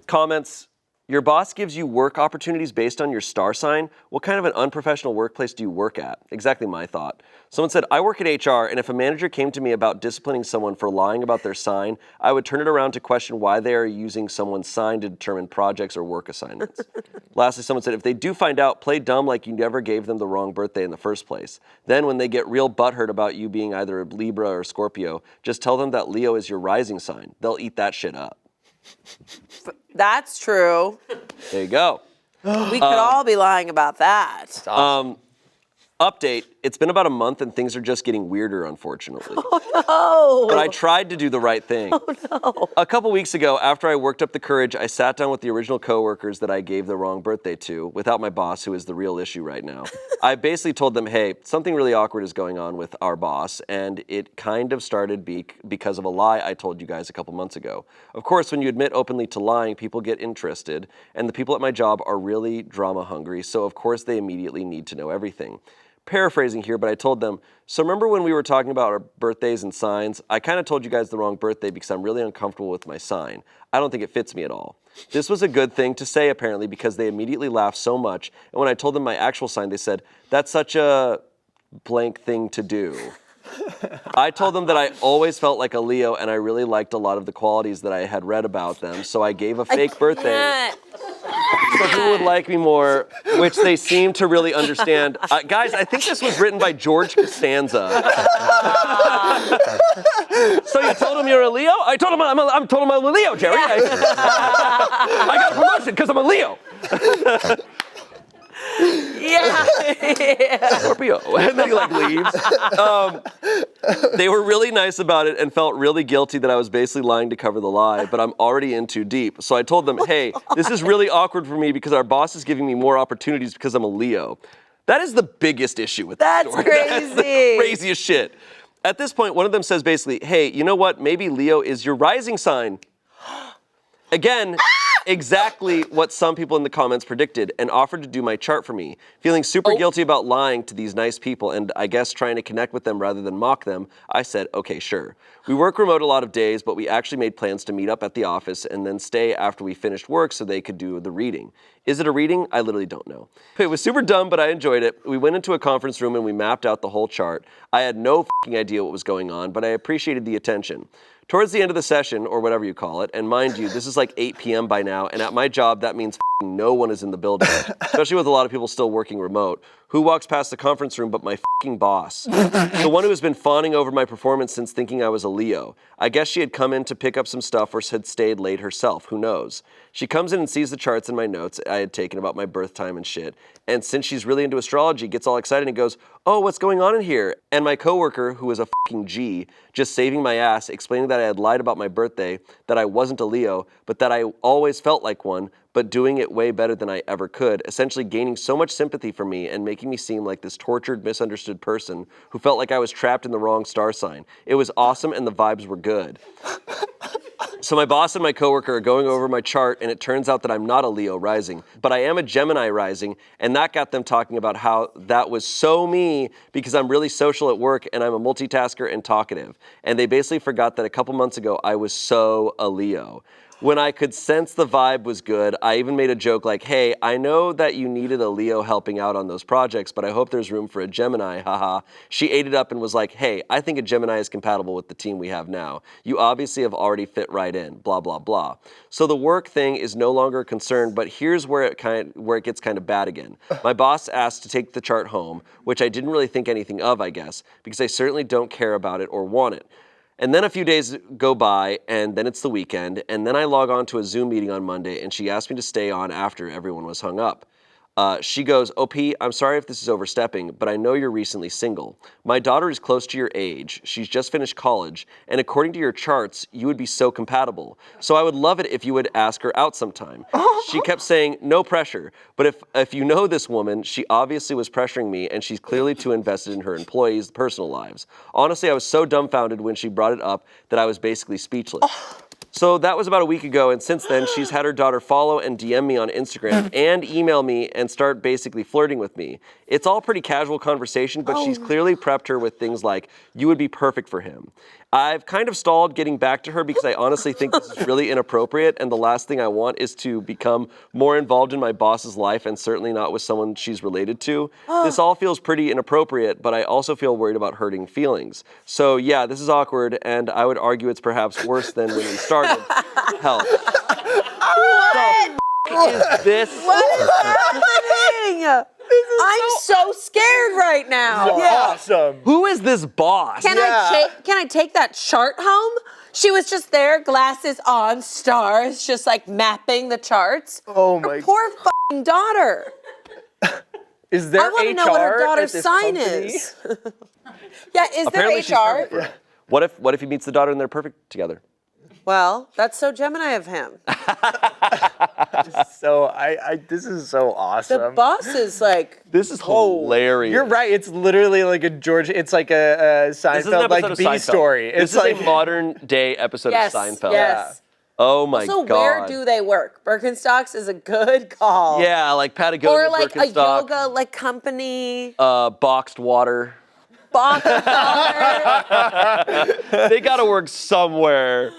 Comments. Your boss gives you work opportunities based on your star sign. What kind of an unprofessional workplace do you work at? Exactly my thought. Someone said, I work at HR, and if a manager came to me about disciplining someone for lying about their sign, I would turn it around to question why they are using someone's sign to determine projects or work assignments. Lastly, someone said, if they do find out, play dumb like you never gave them the wrong birthday in the first place. Then when they get real butthurt about you being either a Libra or Scorpio, just tell them that Leo is your rising sign. They'll eat that shit up. That's true. There you go. We could all be lying about that. Awesome. Update, it's been about a month and things are just getting weirder, unfortunately. Oh, no. But I tried to do the right thing. Oh, no. A couple weeks ago, after I worked up the courage, I sat down with the original coworkers that I gave the wrong birthday to, without my boss, who is the real issue right now. I basically told them, hey, something really awkward is going on with our boss, and it kind of started because of a lie I told you guys a couple months ago. Of course, when you admit openly to lying, people get interested, and the people at my job are really drama hungry, so of course they immediately need to know everything. Paraphrasing here, but I told them, so remember when we were talking about our birthdays and signs? I kind of told you guys the wrong birthday because I'm really uncomfortable with my sign. I don't think it fits me at all. This was a good thing to say, apparently, because they immediately laughed so much. And when I told them my actual sign, they said, that's such a blank thing to do. I told them that I always felt like a Leo and I really liked a lot of the qualities that I had read about them, so I gave a fake birthday. So people would like me more, which they seem to really understand. Guys, I think this was written by George Costanza. So you told him you're a Leo? I told him I'm a Leo, Jerry. I got a promotion because I'm a Leo. Yeah. Scorpio. And then he like leaves. They were really nice about it and felt really guilty that I was basically lying to cover the lie, but I'm already in too deep. So I told them, hey, this is really awkward for me because our boss is giving me more opportunities because I'm a Leo. That is the biggest issue with this story. Crazy. That is the craziest shit. At this point, one of them says basically, hey, you know what? Maybe Leo is your rising sign. Again, exactly what some people in the comments predicted and offered to do my chart for me. Feeling super guilty about lying to these nice people and I guess trying to connect with them rather than mock them, I said, okay, sure. We work remote a lot of days, but we actually made plans to meet up at the office and then stay after we finished work so they could do the reading. Is it a reading? I literally don't know. It was super dumb, but I enjoyed it. We went into a conference room and we mapped out the whole chart. I had no fucking idea what was going on, but I appreciated the attention. Towards the end of the session, or whatever you call it, and mind you, this is like 8 p.m. by now, and at my job, that means no one is in the building, especially with a lot of people still working remote. Who walks past the conference room but my fucking boss? The one who has been fawning over my performance since thinking I was a Leo. I guess she had come in to pick up some stuff or had stayed late herself, who knows? She comes in and sees the charts and my notes I had taken about my birth time and shit, and since she's really into astrology, gets all excited and goes, oh, what's going on in here? And my coworker, who is a fucking G, just saving my ass, explaining that I had lied about my birthday, that I wasn't a Leo, but that I always felt like one, but doing it way better than I ever could, essentially gaining so much sympathy for me and making me seem like this tortured, misunderstood person who felt like I was trapped in the wrong star sign. It was awesome and the vibes were good. So my boss and my coworker are going over my chart and it turns out that I'm not a Leo rising, but I am a Gemini rising, and that got them talking about how that was so me because I'm really social at work and I'm a multitasker and talkative. And they basically forgot that a couple months ago I was so a Leo. When I could sense the vibe was good, I even made a joke like, hey, I know that you needed a Leo helping out on those projects, but I hope there's room for a Gemini, haha. She ate it up and was like, hey, I think a Gemini is compatible with the team we have now. You obviously have already fit right in, blah, blah, blah. So the work thing is no longer a concern, but here's where it gets kind of bad again. My boss asked to take the chart home, which I didn't really think anything of, I guess, because I certainly don't care about it or want it. And then a few days go by, and then it's the weekend, and then I log on to a Zoom meeting on Monday, and she asked me to stay on after everyone was hung up. She goes, OP, I'm sorry if this is overstepping, but I know you're recently single. My daughter is close to your age. She's just finished college, and according to your charts, you would be so compatible. So I would love it if you would ask her out sometime. She kept saying, no pressure, but if you know this woman, she obviously was pressuring me, and she's clearly too invested in her employees' personal lives. Honestly, I was so dumbfounded when she brought it up that I was basically speechless. So that was about a week ago, and since then, she's had her daughter follow and DM me on Instagram and email me and start basically flirting with me. It's all pretty casual conversation, but she's clearly prepped her with things like, you would be perfect for him. I've kind of stalled getting back to her because I honestly think this is really inappropriate, and the last thing I want is to become more involved in my boss's life and certainly not with someone she's related to. This all feels pretty inappropriate, but I also feel worried about hurting feelings. So yeah, this is awkward, and I would argue it's perhaps worse than when we started. Help. What is this? What is happening? I'm so scared right now. Awesome. Who is this boss? Can I take that chart home? She was just there, glasses on, stars, just like mapping the charts. Oh my Her poor fucking daughter. Is there I want to know what her daughter's sign is. Yeah, is Apparently she's there HR? perfect for her. What if he meets the daughter and they're perfect together? Well, that's so Gemini of him. So this is so awesome. The boss is like, This is hilarious. You're right. It's literally like a George. It's like a This is an Seinfeld episode like of B Seinfeld. story. This is like a modern day episode yes, of Seinfeld. yes. Oh my So god. where do they work? Birkenstocks is a good call. Yeah, like Patagonia, Or like a Birkenstock, yoga like company. boxed water. Box of water. They gotta work somewhere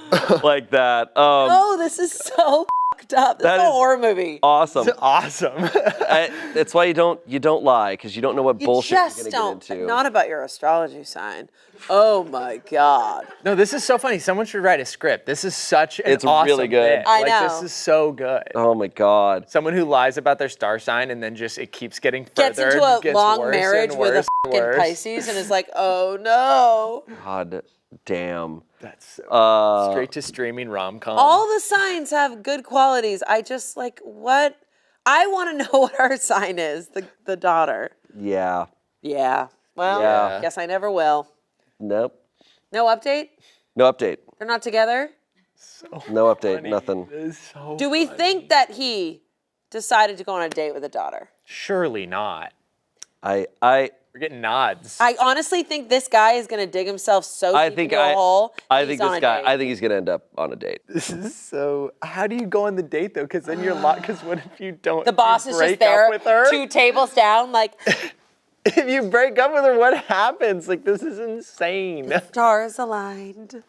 like that. Oh, this is so fucked up. This That is a is horror movie. Awesome. It's awesome. That's why you don't lie, because you don't know what You bullshit just you're don't. gonna get into. Not about your astrology sign. Oh my God. No, this is so funny. Someone should write a script. This is such an It's awesome really good. bit. I Like, know. This is so good. Oh my god. Someone who lies about their star sign and then just it keeps getting further. Gets into a gets long worse marriage and with a worse and fucking worse. Pisces and is like, oh no. God damn. That's so straight to streaming rom-com. All the signs have good qualities. I just like, what? I want to know what her sign is, the daughter. Yeah. Yeah. Well, Yeah. guess I never will. Nope. No update? No update. They're not together? No update. Nothing. It's so Do we think that he decided to go on a date with a daughter? Surely not. I We're getting nods. I honestly think this guy is gonna dig himself so deep into a hole. I he's think on this a guy. date. I think he's gonna end up on a date. This is so. How do you go on the date though? Because then you're locked. Because what if you don't? The boss is break just there, up with her? 2 tables down, like If you break up with her, what happens? Like, this is insane. stars aligned.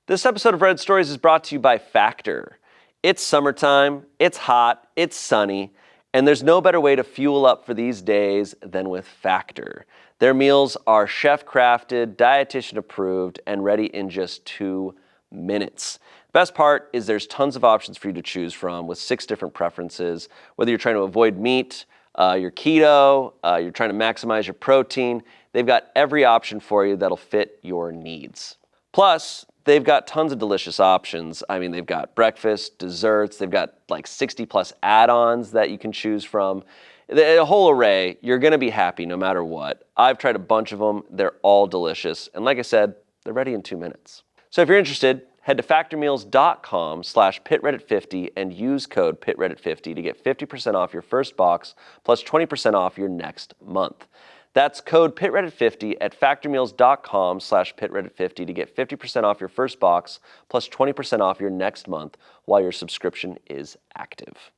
This episode of Red Stories is brought to you by Factor. It's summertime, it's hot, it's sunny, and there's no better way to fuel up for these days than with Factor. Their meals are chef-crafted, dietitian-approved, and ready in just 2 minutes. The best part is there's tons of options for you to choose from with 6 different preferences, whether you're trying to avoid meat, you're keto, you're trying to maximize your protein. They've got every option for you that'll fit your needs. Plus, they've got tons of delicious options. I mean, they've got breakfast, desserts, they've got like 60 plus add-ons that you can choose from. A whole array. You're gonna be happy no matter what. I've tried a bunch of them. They're all delicious. And like I said, they're ready in 2 minutes. So if you're interested, head to factormeals.com/pitreddit50 and use code pitreddit50 to get 50% off your first box plus 20% off your next month. That's code pitreddit50 at factormeals.com/pitreddit50 to get 50% off your first box plus 20% off your next month while your subscription is active.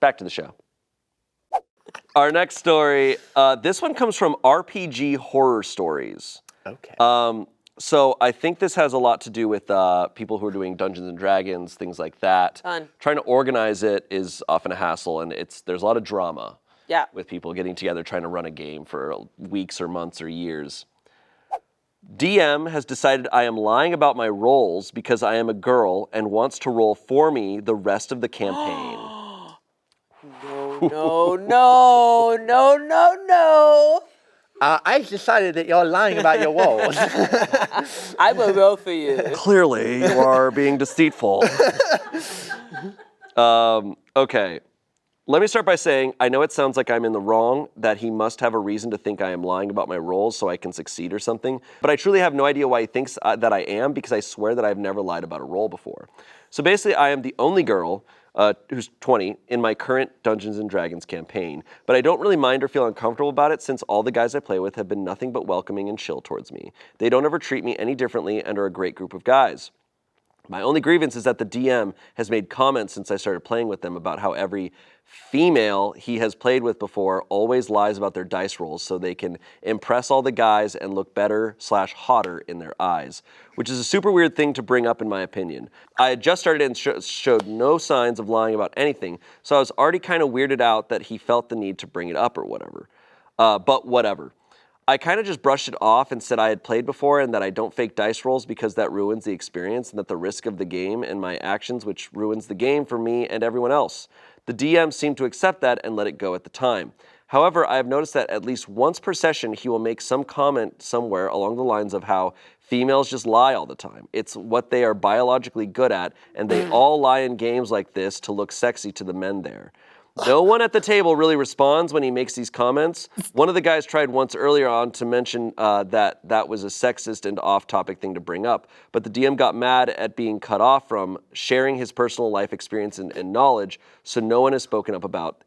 Back to the show. Our next story, this one comes from RPG Horror Stories. Okay. So I think this has a lot to do with people who are doing Dungeons and Dragons, things like that. Fun. Trying to organize it is often a hassle, and there's a lot of drama. Yeah. With people getting together trying to run a game for weeks or months or years. DM has decided I am lying about my roles because I am a girl and wants to roll for me the rest of the campaign. No. I've decided that you're lying about your roles. I will roll for you. Clearly, you are being deceitful. Okay. Let me start by saying, I know it sounds like I'm in the wrong, that he must have a reason to think I am lying about my roles so I can succeed or something, but I truly have no idea why he thinks that I am, because I swear that I've never lied about a role before. So basically, I am the only girl who's 20 in my current Dungeons & Dragons campaign, but I don't really mind or feel uncomfortable about it since all the guys I play with have been nothing but welcoming and chill towards me. They don't ever treat me any differently and are a great group of guys. My only grievance is that the DM has made comments since I started playing with them about how every female he has played with before always lies about their dice rolls so they can impress all the guys and look better/hotter in their eyes, which is a super weird thing to bring up in my opinion. I had just started and showed no signs of lying about anything, so I was already kind of weirded out that he felt the need to bring it up or whatever. But whatever. I kind of just brushed it off and said I had played before and that I don't fake dice rolls because that ruins the experience and that the risk of the game and my actions which ruins the game for me and everyone else. The DM seemed to accept that and let it go at the time. However, I have noticed that at least once per session he will make some comment somewhere along the lines of how females just lie all the time. It's what they are biologically good at and they all lie in games like this to look sexy to the men there. No one at the table really responds when he makes these comments. One of the guys tried once earlier on to mention that was a sexist and off-topic thing to bring up, but the DM got mad at being cut off from sharing his personal life experience and knowledge, so no one has spoken up about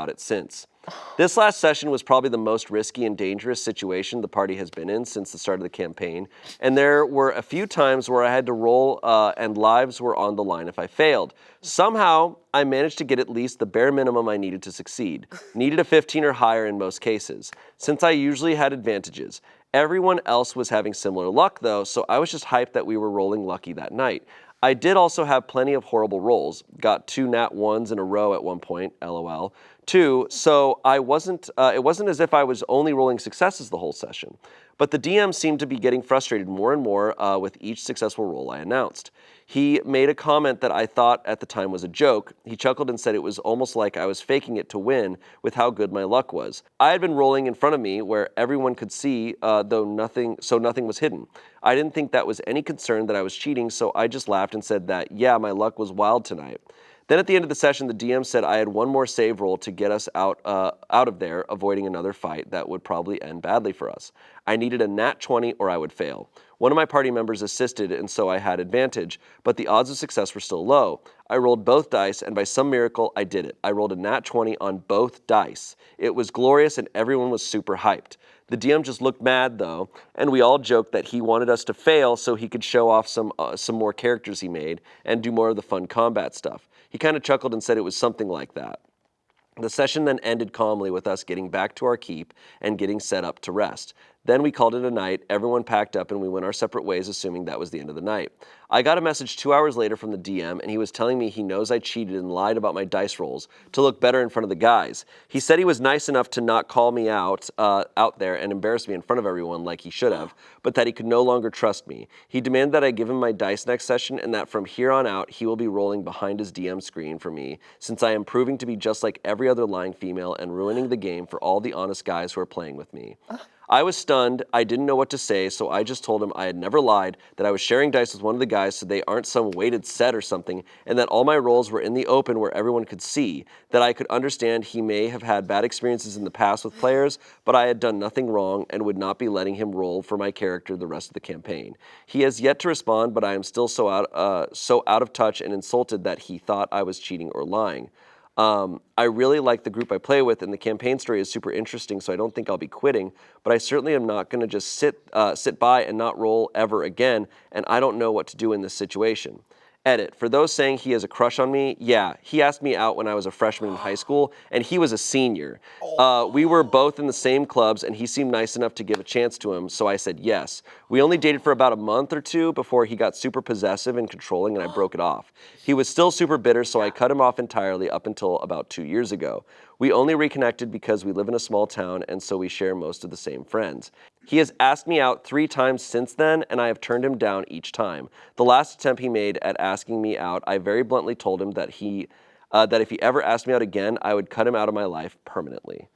it since. This last session was probably the most risky and dangerous situation the party has been in since the start of the campaign, and there were a few times where I had to roll and lives were on the line if I failed. Somehow, I managed to get at least the bare minimum I needed to succeed. Needed a 15 or higher in most cases, since I usually had advantages. Everyone else was having similar luck though, so I was just hyped that we were rolling lucky that night. I did also have plenty of horrible rolls. Got 2 nat 1s in a row at one point, LOL. 2, so it wasn't as if I was only rolling successes the whole session. But the DM seemed to be getting frustrated more and more with each successful roll I announced. He made a comment that I thought at the time was a joke. He chuckled and said it was almost like I was faking it to win with how good my luck was. I had been rolling in front of me where everyone could see, though nothing was hidden. I didn't think that was any concern that I was cheating, so I just laughed and said that, yeah, my luck was wild tonight. Then at the end of the session, the DM said I had one more save roll to get us out of there, avoiding another fight that would probably end badly for us. I needed a nat 20 or I would fail. One of my party members assisted, and so I had advantage, but the odds of success were still low. I rolled both dice, and by some miracle, I did it. I rolled a nat 20 on both dice. It was glorious, and everyone was super hyped. The DM just looked mad though, and we all joked that he wanted us to fail so he could show off some more characters he made and do more of the fun combat stuff. He kind of chuckled and said it was something like that. The session then ended calmly with us getting back to our keep and getting set up to rest. Then we called it a night, everyone packed up and we went our separate ways assuming that was the end of the night. I got a message 2 hours later from the DM and he was telling me he knows I cheated and lied about my dice rolls to look better in front of the guys. He said he was nice enough to not call me out there and embarrass me in front of everyone like he should have, but that he could no longer trust me. He demanded that I give him my dice next session and that from here on out he will be rolling behind his DM screen for me since I am proving to be just like every other lying female and ruining the game for all the honest guys who are playing with me. I was stunned, I didn't know what to say, so I just told him I had never lied, that I was sharing dice with one of the guys so they aren't some weighted set or something, and that all my rolls were in the open where everyone could see, that I could understand he may have had bad experiences in the past with players, but I had done nothing wrong and would not be letting him roll for my character the rest of the campaign. He has yet to respond, but I am still so out of touch and insulted that he thought I was cheating or lying. I really like the group I play with, and the campaign story is super interesting, so I don't think I'll be quitting, but I certainly am not going to just sit by and not roll ever again, and I don't know what to do in this situation. Edit. For those saying he has a crush on me, yeah, he asked me out when I was a freshman in high school, and he was a senior. We were both in the same clubs, and he seemed nice enough to give a chance to him, so I said yes. We only dated for about a month or two before he got super possessive and controlling, and I broke it off. He was still super bitter, so I cut him off entirely up until about 2 years ago. We only reconnected because we live in a small town, and so we share most of the same friends. He has asked me out 3 times since then, and I have turned him down each time. The last attempt he made at asking me out, I very bluntly told him that that if he ever asked me out again, I would cut him out of my life permanently.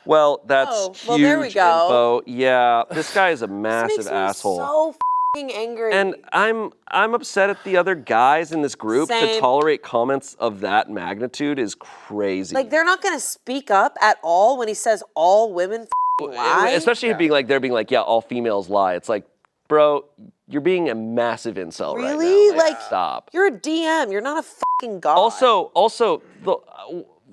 Well, that's huge there we go. info. Yeah, this guy is a This massive makes me asshole. so f***ing angry. And I'm upset at the other guys in this group to Same. tolerate comments of that magnitude is crazy. Like, they're not going to speak up at all when he says all women f***ing lie. Especially they're being like, yeah, all females lie. It's like, bro, you're being a massive incel right now. Really? Like, stop. You're a DM. You're not a fucking god. Also,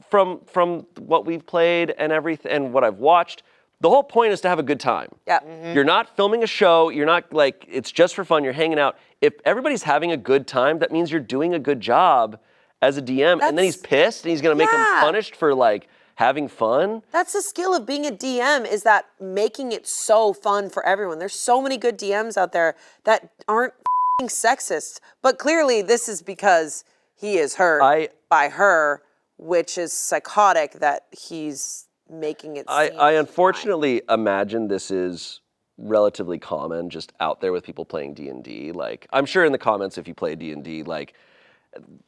from what we've played and everything and what I've watched, the whole point is to have a good time. Yeah. You're not filming a show. You're not like, it's just for fun. You're hanging out. If everybody's having a good time, that means you're doing a good job as a DM. And then he's pissed and he's going to make him punished for like having fun. That's the skill of being a DM, is that making it so fun for everyone. There's so many good DMs out there that aren't f***ing sexist. But clearly this is because he is hurt by her, which is psychotic that he's making it seem I unfortunately imagine this is relatively common just out there with people playing D&D. Like, I'm sure in the comments if you play D&D, like,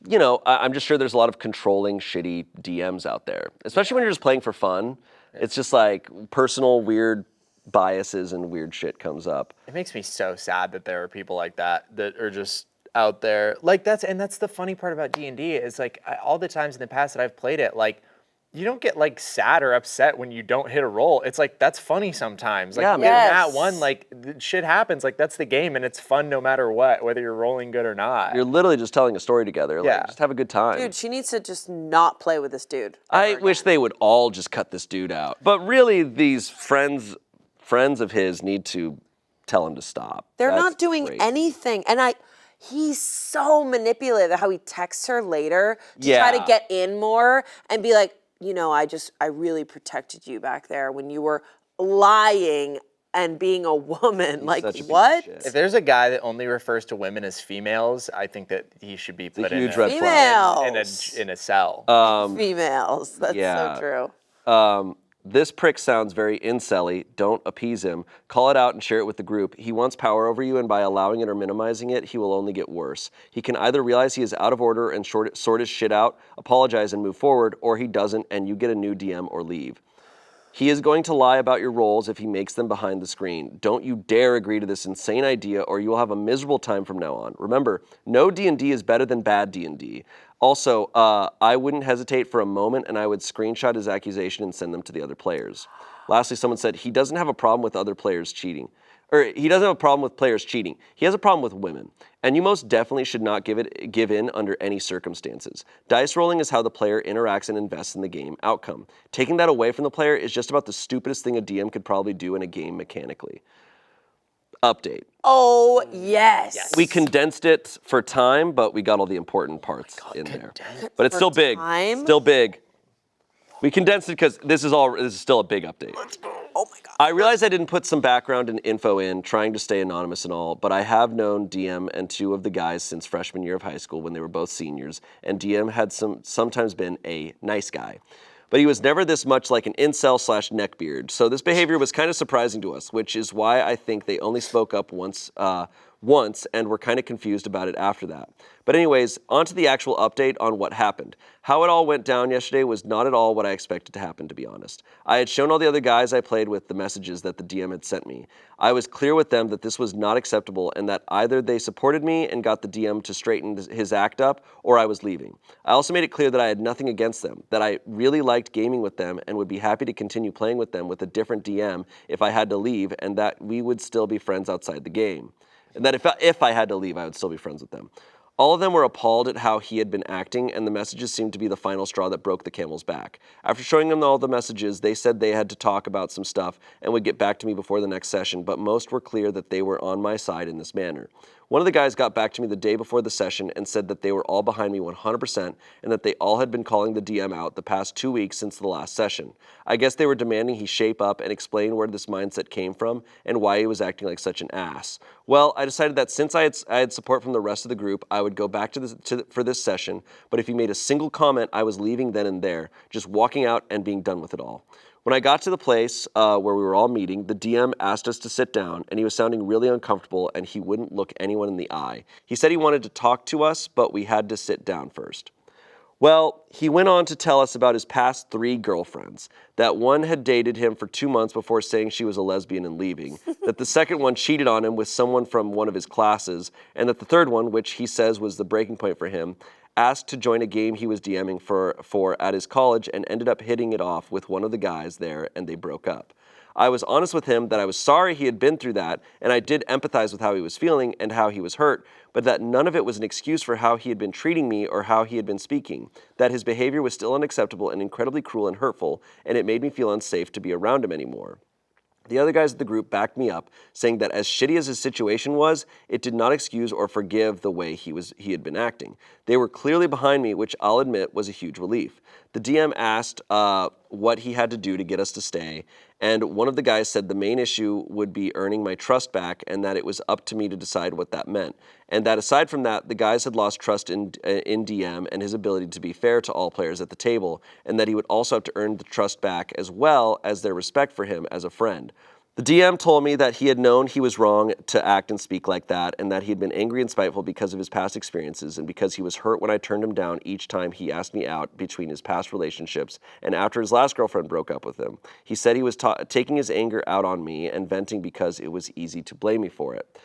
you know, I'm just sure there's a lot of controlling, shitty DMs out there. Especially when you're just playing for fun. It's just like personal weird biases and weird shit comes up. It makes me so sad that there are people like that are just out there. Like, that's the funny part about D&D is like all the times in the past that I've played it, like, you don't get like sad or upset when you don't hit a roll. It's like, that's funny sometimes. Like, that one, like, shit happens. Like, that's the game and it's fun no matter what, whether you're rolling good or not. You're literally just telling a story together. Like, just have a good time. Dude, she needs to just not play with this dude. I wish they would all just cut this dude out. But really, these friends of his need to tell him to stop. They're not doing anything. And he's so manipulative how he texts her later to try to get in more and be like, you know, I really protected you back there when you were lying and being a woman. He's like, what? If there's a guy that only refers to women as females, I think that he should be put in a cell. Females. That's so true. This prick sounds very incel-y. Don't appease him. Call it out and share it with the group. He wants power over you, and by allowing it or minimizing it, he will only get worse. He can either realize he is out of order and sort his shit out, apologize and move forward, or he doesn't and you get a new DM or leave. He is going to lie about your roles if he makes them behind the screen. Don't you dare agree to this insane idea or you will have a miserable time from now on. Remember, no D&D is better than bad D&D. Also, I wouldn't hesitate for a moment and I would screenshot his accusation and send them to the other players. Lastly, someone said, he doesn't have a problem with other players cheating. or he doesn't have a problem with players cheating. He has a problem with women. And you most definitely should not give in under any circumstances. Dice rolling is how the player interacts and invests in the game outcome. Taking that away from the player is just about the stupidest thing a DM could probably do in a game mechanically. Update. Oh, yes. We condensed it for time, but we got all the important parts in there. But it's still big. time? Still big. We condensed it because this is still a big update. Oh my God. I realized I didn't put some background and info in, trying to stay anonymous and all, but I have known DM and two of the guys since freshman year of high school when they were both seniors, and DM had sometimes been a nice guy. But he was never this much like an incel / neckbeard, so this behavior was kind of surprising to us, which is why I think they only spoke up once and were kind of confused about it after that. But anyways, on to the actual update on what happened. How it all went down yesterday was not at all what I expected to happen, to be honest. I had shown all the other guys I played with the messages that the DM had sent me. I was clear with them that this was not acceptable and that either they supported me and got the DM to straighten his act up, or I was leaving. I also made it clear that I had nothing against them, that I really liked gaming with them and would be happy to continue playing with them with a different DM if I had to leave, and that we would still be friends outside the game. And that if I had to leave, I would still be friends with them. All of them were appalled at how he had been acting, and the messages seemed to be the final straw that broke the camel's back. After showing them all the messages, they said they had to talk about some stuff and would get back to me before the next session, but most were clear that they were on my side in this manner. One of the guys got back to me the day before the session and said that they were all behind me 100% and that they all had been calling the DM out the past 2 weeks since the last session. I guess they were demanding he shape up and explain where this mindset came from and why he was acting like such an ass. Well, I decided that since I had support from the rest of the group, I would go back for this session, but if he made a single comment, I was leaving then and there, just walking out and being done with it all. When I got to the place where we were all meeting, the DM asked us to sit down, and he was sounding really uncomfortable, and he wouldn't look anyone in the eye. He said he wanted to talk to us, but we had to sit down first. Well, he went on to tell us about his past 3 girlfriends, that one had dated him for 2 months before saying she was a lesbian and leaving, that the second one cheated on him with someone from one of his classes, and that the third one, which he says was the breaking point for him, asked to join a game he was DMing for at his college and ended up hitting it off with one of the guys there, and they broke up. I was honest with him that I was sorry he had been through that, and I did empathize with how he was feeling and how he was hurt, but that none of it was an excuse for how he had been treating me or how he had been speaking, that his behavior was still unacceptable and incredibly cruel and hurtful, and it made me feel unsafe to be around him anymore. The other guys of the group backed me up, saying that as shitty as his situation was, it did not excuse or forgive the way he had been acting. They were clearly behind me, which I'll admit was a huge relief. The DM asked what he had to do to get us to stay, and one of the guys said the main issue would be earning my trust back and that it was up to me to decide what that meant. And that aside from that, the guys had lost trust in DM and his ability to be fair to all players at the table, and that he would also have to earn the trust back as well as their respect for him as a friend. The DM told me that he had known he was wrong to act and speak like that, and that he had been angry and spiteful because of his past experiences and because he was hurt when I turned him down each time he asked me out between his past relationships and after his last girlfriend broke up with him. He said he was taking his anger out on me and venting because it was easy to blame me for it.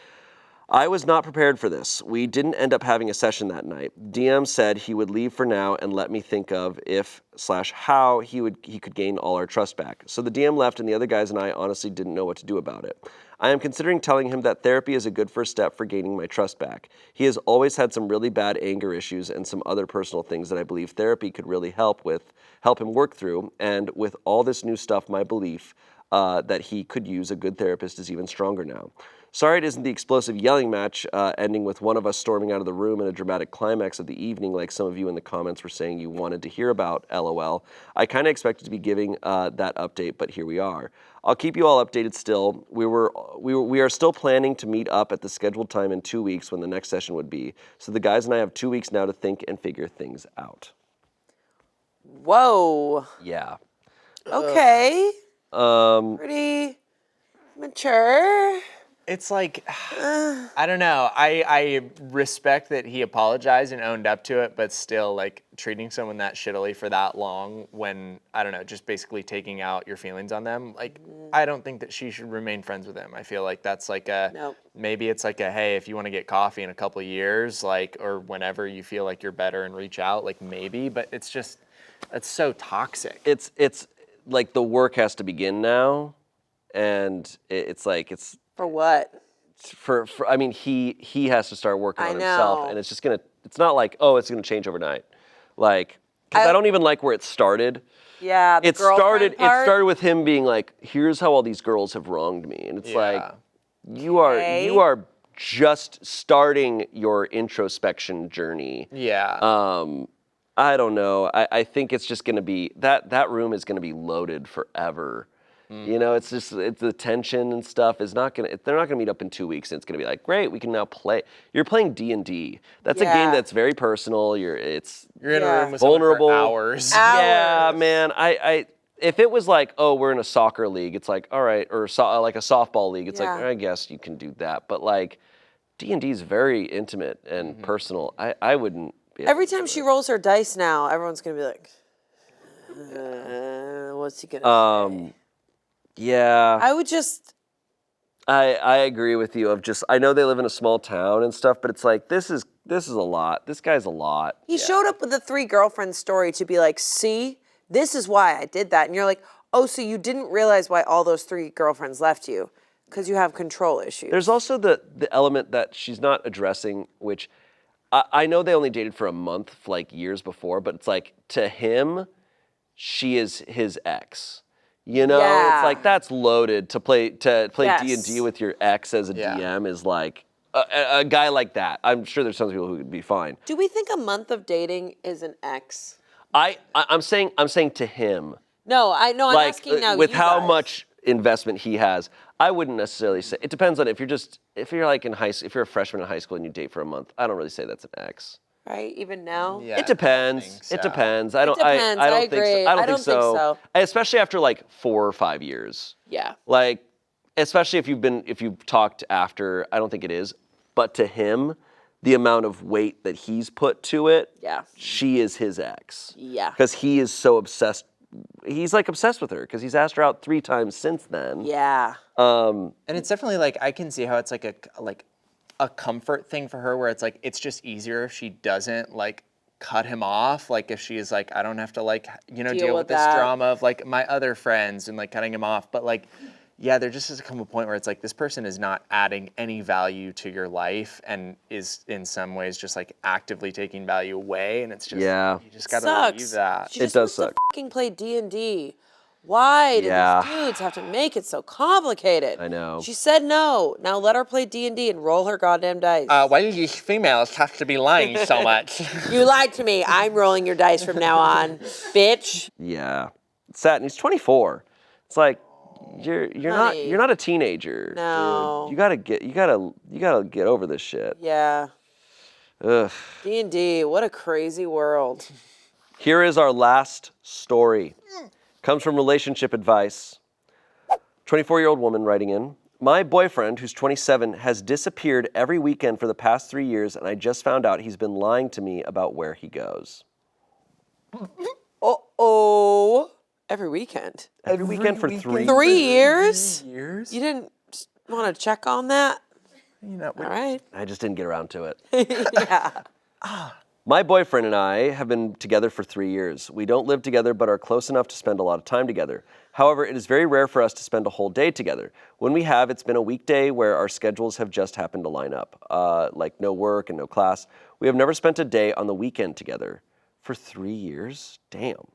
I was not prepared for this. We didn't end up having a session that night. DM said he would leave for now and let me think of if/how he could gain all our trust back. So the DM left and the other guys and I honestly didn't know what to do about it. I am considering telling him that therapy is a good first step for gaining my trust back. He has always had some really bad anger issues and some other personal things that I believe therapy could really help him work through, and with all this new stuff, my belief that he could use a good therapist is even stronger now. Sorry it isn't the explosive yelling match ending with one of us storming out of the room in a dramatic climax of the evening like some of you in the comments were saying you wanted to hear about, LOL. I kind of expected to be giving that update, but here we are. I'll keep you all updated still. We are still planning to meet up at the scheduled time in 2 weeks when the next session would be. So the guys and I have 2 weeks now to think and figure things out. Whoa. Yeah. Okay. Pretty mature. It's like, I don't know. I respect that he apologized and owned up to it, but still, like, treating someone that shittily for that long when, I don't know, just basically taking out your feelings on them, like, I don't think that she should remain friends with him. I feel like that's like maybe it's like hey, if you want to get coffee in a couple of years, like, or whenever you feel like you're better and reach out, like, maybe, but it's so toxic. It's like the work has to begin now, and it's For what? For I mean, he has to start working I on himself, know. and it's just gonna. It's not like, oh, it's gonna change overnight, like, because I don't even like where it started. Yeah, the It started. girlfriend part? It started with him being like, "Here's how all these girls have wronged me," and it's like, you are just starting your introspection journey. Yeah. I don't know. I think it's just gonna be that room is gonna be loaded forever. You know, it's the tension and stuff is not gonna. They're not gonna meet up in 2 weeks, and it's gonna be like, great, we can now play. You're playing D&D. That's a game that's very personal. You're in a room with vulnerable someone for hours. Yeah, man. If it was like, oh, we're in a soccer league, it's like, all right, or like a softball league, it's like, I guess you can do that. But like, D&D is very intimate and personal. I wouldn't. Every time she rolls her dice now, everyone's gonna be like, "What's he gonna say?" Yeah. I would just. I agree with you. I know they live in a small town and stuff, but it's like this is a lot. This guy's a lot. He showed up with the 3 girlfriends story to be like, "See, this is why I did that," and you're like, "Oh, so you didn't realize why all those 3 girlfriends left you? Because you have control issues." There's also the element that she's not addressing, which I know they only dated for a month, like years before, but it's like to him, she is his ex. You know, it's like that's loaded to play D&D with your ex as a DM is like a guy like that. I'm sure there's some people who would be fine. Do we think a month of dating is an ex? I'm saying to him. No, I'm like, asking now. With you how guys. much investment he has, I wouldn't necessarily say. It depends on if you're like in high, if you're a freshman in high school and you date for a month. I don't really say that's an ex. Right, even now? Yeah, It depends. so. It depends. I don't depends. I think agree. so. I don't think think so. so. Especially after like 4 or 5 years. Yeah. Like, especially if you've talked after, I don't think it is. But to him, the amount of weight that he's put to it, she is his ex. Yeah. Because he is so obsessed. He's like obsessed with her because he's asked her out 3 times since then. Yeah. And it's definitely like I can see how it's like a comfort thing for her where it's like it's just easier if she doesn't like cut him off. Like if she is like, I don't have to like, deal with this drama of like my other friends and like cutting him off. But like, yeah, there just has to come a point where it's like this person is not adding any value to your life and is in some ways just like actively taking value away. And it's just, you just gotta leave that. She just does wants suck. to fucking play D&D. Why do these dudes have to make it so complicated? I know. She said no. Now let her play D&D and roll her goddamn dice. Why do these females have to be lying so much? You lied to me. I'm rolling your dice from now on, bitch. Yeah. It's sad. And he's 24. It's like you're not a teenager. No. Dude. You gotta get over this shit. Yeah. Ugh. D&D, what a crazy world. Here is our last story. Comes from Relationship Advice. 24-year-old woman writing in. My boyfriend, who's 27, has disappeared every weekend for the past 3 years, and I just found out he's been lying to me about where he goes. Uh-oh. Every weekend. Every weekend for 3 years. 3 years? 3 years? You didn't want to check on that? All right. I just didn't get around to it. Yeah. My boyfriend and I have been together for 3 years. We don't live together, but are close enough to spend a lot of time together. However, it is very rare for us to spend a whole day together. When we have, it's been a weekday where our schedules have just happened to line up, like no work and no class. We have never spent a day on the weekend together. For 3 years? Damn.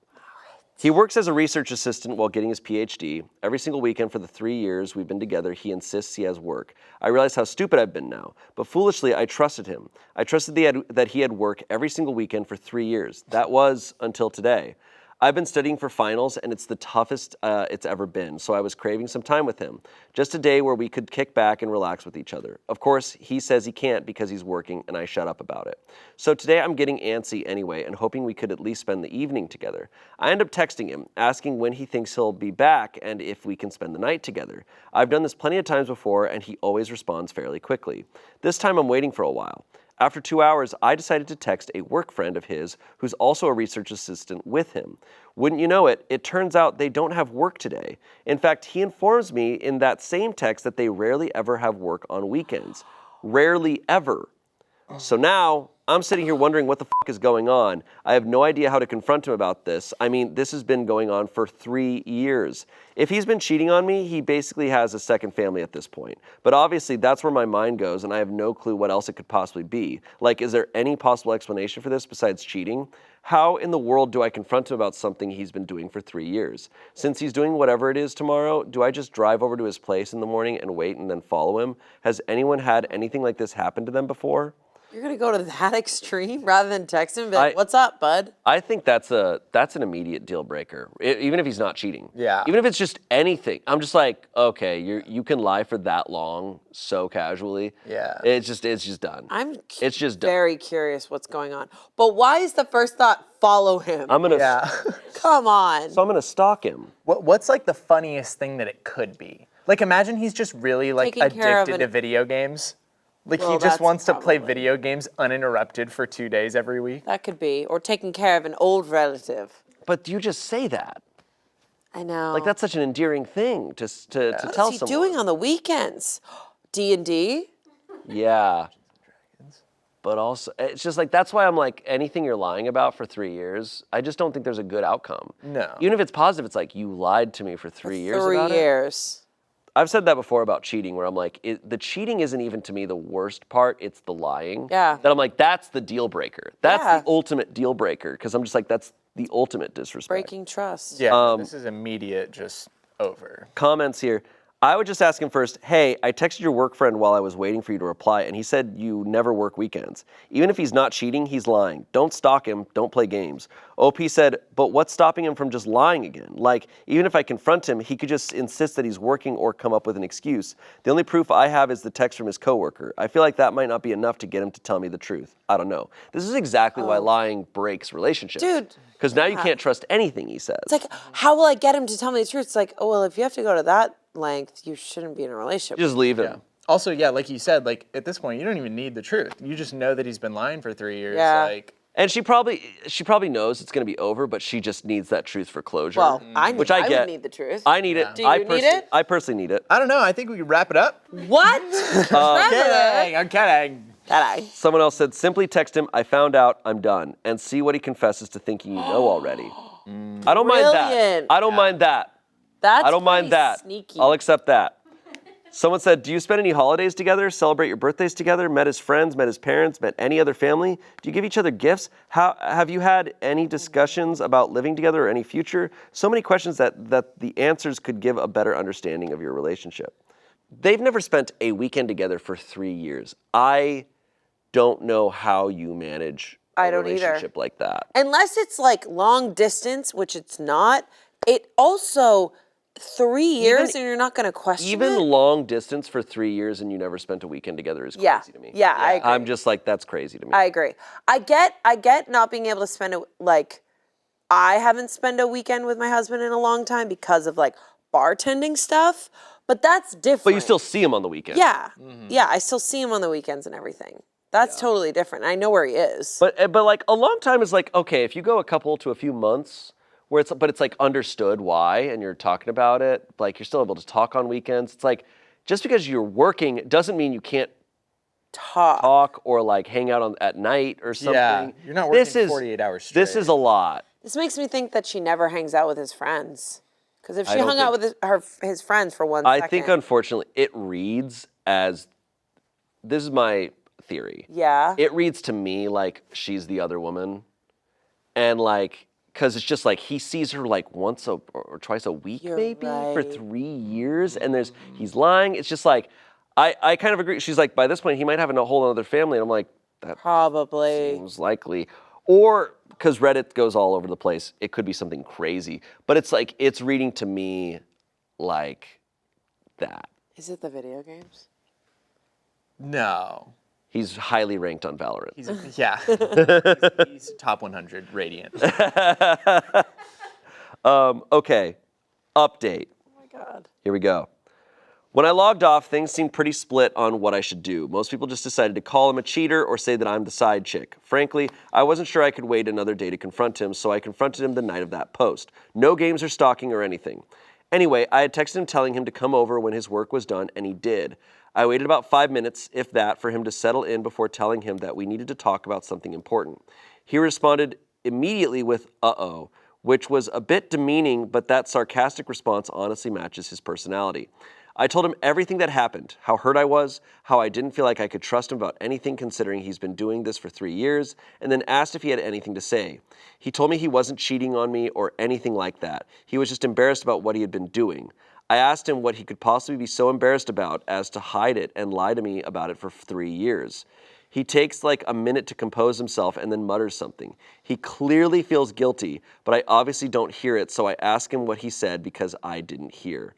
He works as a research assistant while getting his PhD. Every single weekend for the 3 years we've been together, he insists he has work. I realize how stupid I've been now, but foolishly I trusted him. I trusted that he had work every single weekend for 3 years. That was until today. I've been studying for finals, and it's the toughest it's ever been, so I was craving some time with him. Just a day where we could kick back and relax with each other. Of course, he says he can't because he's working, and I shut up about it. So today I'm getting antsy anyway and hoping we could at least spend the evening together. I end up texting him, asking when he thinks he'll be back and if we can spend the night together. I've done this plenty of times before, and he always responds fairly quickly. This time I'm waiting for a while. After 2 hours, I decided to text a work friend of his who's also a research assistant with him. Wouldn't you know it, it turns out they don't have work today. In fact, he informs me in that same text that they rarely ever have work on weekends. Rarely ever. So now I'm sitting here wondering what the fuck is going on. I have no idea how to confront him about this. I mean, this has been going on for 3 years. If he's been cheating on me, he basically has a second family at this point. But obviously, that's where my mind goes, and I have no clue what else it could possibly be. Like, is there any possible explanation for this besides cheating? How in the world do I confront him about something he's been doing for 3 years? Since he's doing whatever it is tomorrow, do I just drive over to his place in the morning and wait and then follow him? Has anyone had anything like this happen to them before? You're gonna go to that extreme rather than text him and be like, what's up, bud? I think that's an immediate deal breaker, even if he's not cheating. Yeah. Even if it's just anything. I'm just like, okay, you can lie for that long so casually. Yeah. It's just done. It's just done. Very curious what's going on. But why is the first thought follow him? I'm gonna. Yeah. Come on. So I'm gonna stalk him. What's like the funniest thing that it could be? Like imagine he's just really like Taking care of addicted to video games. Like Well, he just that's wants to play probably- video games uninterrupted for 2 days every week. That could be. Or taking care of an old relative. But you just say that. I know. Like that's such an endearing thing to tell What's someone. he doing on the weekends? D&D? Yeah. But also, it's just like, that's why I'm like, anything you're lying about for 3 years, I just don't think there's a good outcome. No. Even if it's positive, it's like, you lied to me for 3 years 3 about it. years. I've said that before about cheating, where I'm like, the cheating isn't even to me the worst part, it's the lying. Yeah. That I'm like, that's the deal breaker. That's Yeah. the ultimate deal breaker, because I'm just like, that's the ultimate disrespect. Breaking trust. Yeah, this is immediate, just over. Comments here. I would just ask him first, hey, I texted your work friend while I was waiting for you to reply, and he said you never work weekends. Even if he's not cheating, he's lying. Don't stalk him, don't play games. OP said, but what's stopping him from just lying again? Like, even if I confront him, he could just insist that he's working or come up with an excuse. The only proof I have is the text from his coworker. I feel like that might not be enough to get him to tell me the truth. I don't know. This is exactly why lying breaks relationships. Dude. Because now you can't trust anything he says. It's like, how will I get him to tell me the truth? It's like, oh, well, if you have to go to that length, you shouldn't be in a relationship. Just leave him. Also, yeah, like you said, like at this point, you don't even need the truth. You just know that he's been lying for 3 years. Yeah. Like, And she probably knows it's going to be over, but she just needs that truth for closure. Well, I which I get. would need the truth. I need it. Do you need it? I personally need it. I don't know. I think we could wrap it up. What? Kidding. I'm kidding. Someone else said, simply text him, I found out, I'm done, and see what he confesses to thinking you know already. I don't mind that. Brilliant. I don't mind that. That's I don't mind pretty that. Sneaky. I'll accept that. Someone said, do you spend any holidays together, celebrate your birthdays together, met his friends, met his parents, met any other family? Do you give each other gifts? Have you had any discussions about living together or any future? So many questions that the answers could give a better understanding of your relationship. They've never spent a weekend together for 3 years. I don't know how you manage I a don't either. relationship like that. Unless it's like long distance, which it's not. It also 3 years and you're not going to question Even it? long distance for 3 years and you never spent a weekend together is Yeah. crazy to me. Yeah, I agree. I'm just like, that's crazy to me. I agree. I get not being able to spend I haven't spent a weekend with my husband in a long time because of like bartending stuff, but that's different. But you still see him on the weekend. Yeah. Yeah, I still see him on the weekends and everything. That's totally different. I know where he is. But like a long time is like, okay, if you go a couple to a few months where it's like understood why and you're talking about it, like you're still able to talk on weekends. It's like, just because you're working doesn't mean you can't talk or like hang out at night or something. Yeah, you're not working 48 hours straight. This is a lot. This makes me think that she never hangs out with his friends. Because if I she don't hung out with his friends for 1 second. I think, unfortunately, it reads as, this is my theory. Yeah. It reads to me like she's the other woman. And like, because it's just like he sees her like once or twice a week maybe for 3 years. And he's lying. It's just like, I kind of agree. She's like, by this point, he might have a whole other family. And I'm like, that probably seems likely. Or, because Reddit goes all over the place, it could be something crazy. But it's like, it's reading to me like that. Is it the video games? No. He's highly ranked on Valorant. He's top 100 Radiant. Okay, update. Oh my God. Here we go. When I logged off, things seemed pretty split on what I should do. Most people just decided to call him a cheater or say that I'm the side chick. Frankly, I wasn't sure I could wait another day to confront him, so I confronted him the night of that post. No games or stalking or anything. Anyway, I had texted him telling him to come over when his work was done, and he did. I waited about 5 minutes, if that, for him to settle in before telling him that we needed to talk about something important. He responded immediately with, "uh-oh," which was a bit demeaning, but that sarcastic response honestly matches his personality. I told him everything that happened, how hurt I was, how I didn't feel like I could trust him about anything considering he's been doing this for 3 years, and then asked if he had anything to say. He told me he wasn't cheating on me or anything like that. He was just embarrassed about what he had been doing. I asked him what he could possibly be so embarrassed about as to hide it and lie to me about it for 3 years. He takes like a minute to compose himself and then mutters something. He clearly feels guilty, but I obviously don't hear it, so I ask him what he said because I didn't hear.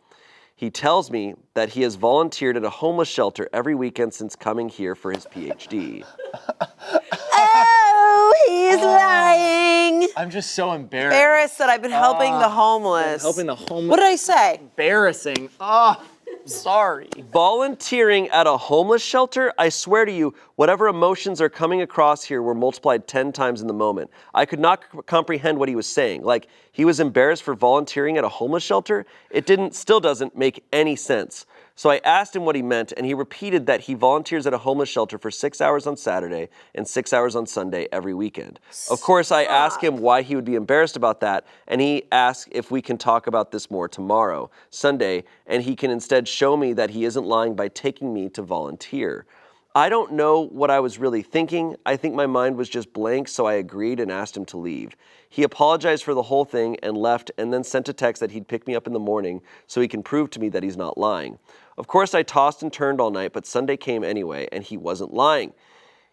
He tells me that he has volunteered at a homeless shelter every weekend since coming here for his PhD. Oh, he's lying. I'm just so embarrassed. Embarrassed that I've been helping the homeless. Helping the homeless. What did I say? Embarrassing. Oh, sorry. Volunteering at a homeless shelter? I swear to you, whatever emotions are coming across here were multiplied 10 times in the moment. I could not comprehend what he was saying. Like, he was embarrassed for volunteering at a homeless shelter? It still doesn't make any sense. So I asked him what he meant, and he repeated that he volunteers at a homeless shelter for 6 hours on Saturday and 6 hours on Sunday every weekend. Of course, I asked him why he would be embarrassed about that, and he asked if we can talk about this more tomorrow, Sunday, and he can instead show me that he isn't lying by taking me to volunteer. I don't know what I was really thinking. I think my mind was just blank, so I agreed and asked him to leave. He apologized for the whole thing and left, and then sent a text that he'd pick me up in the morning so he can prove to me that he's not lying. Of course, I tossed and turned all night, but Sunday came anyway, and he wasn't lying.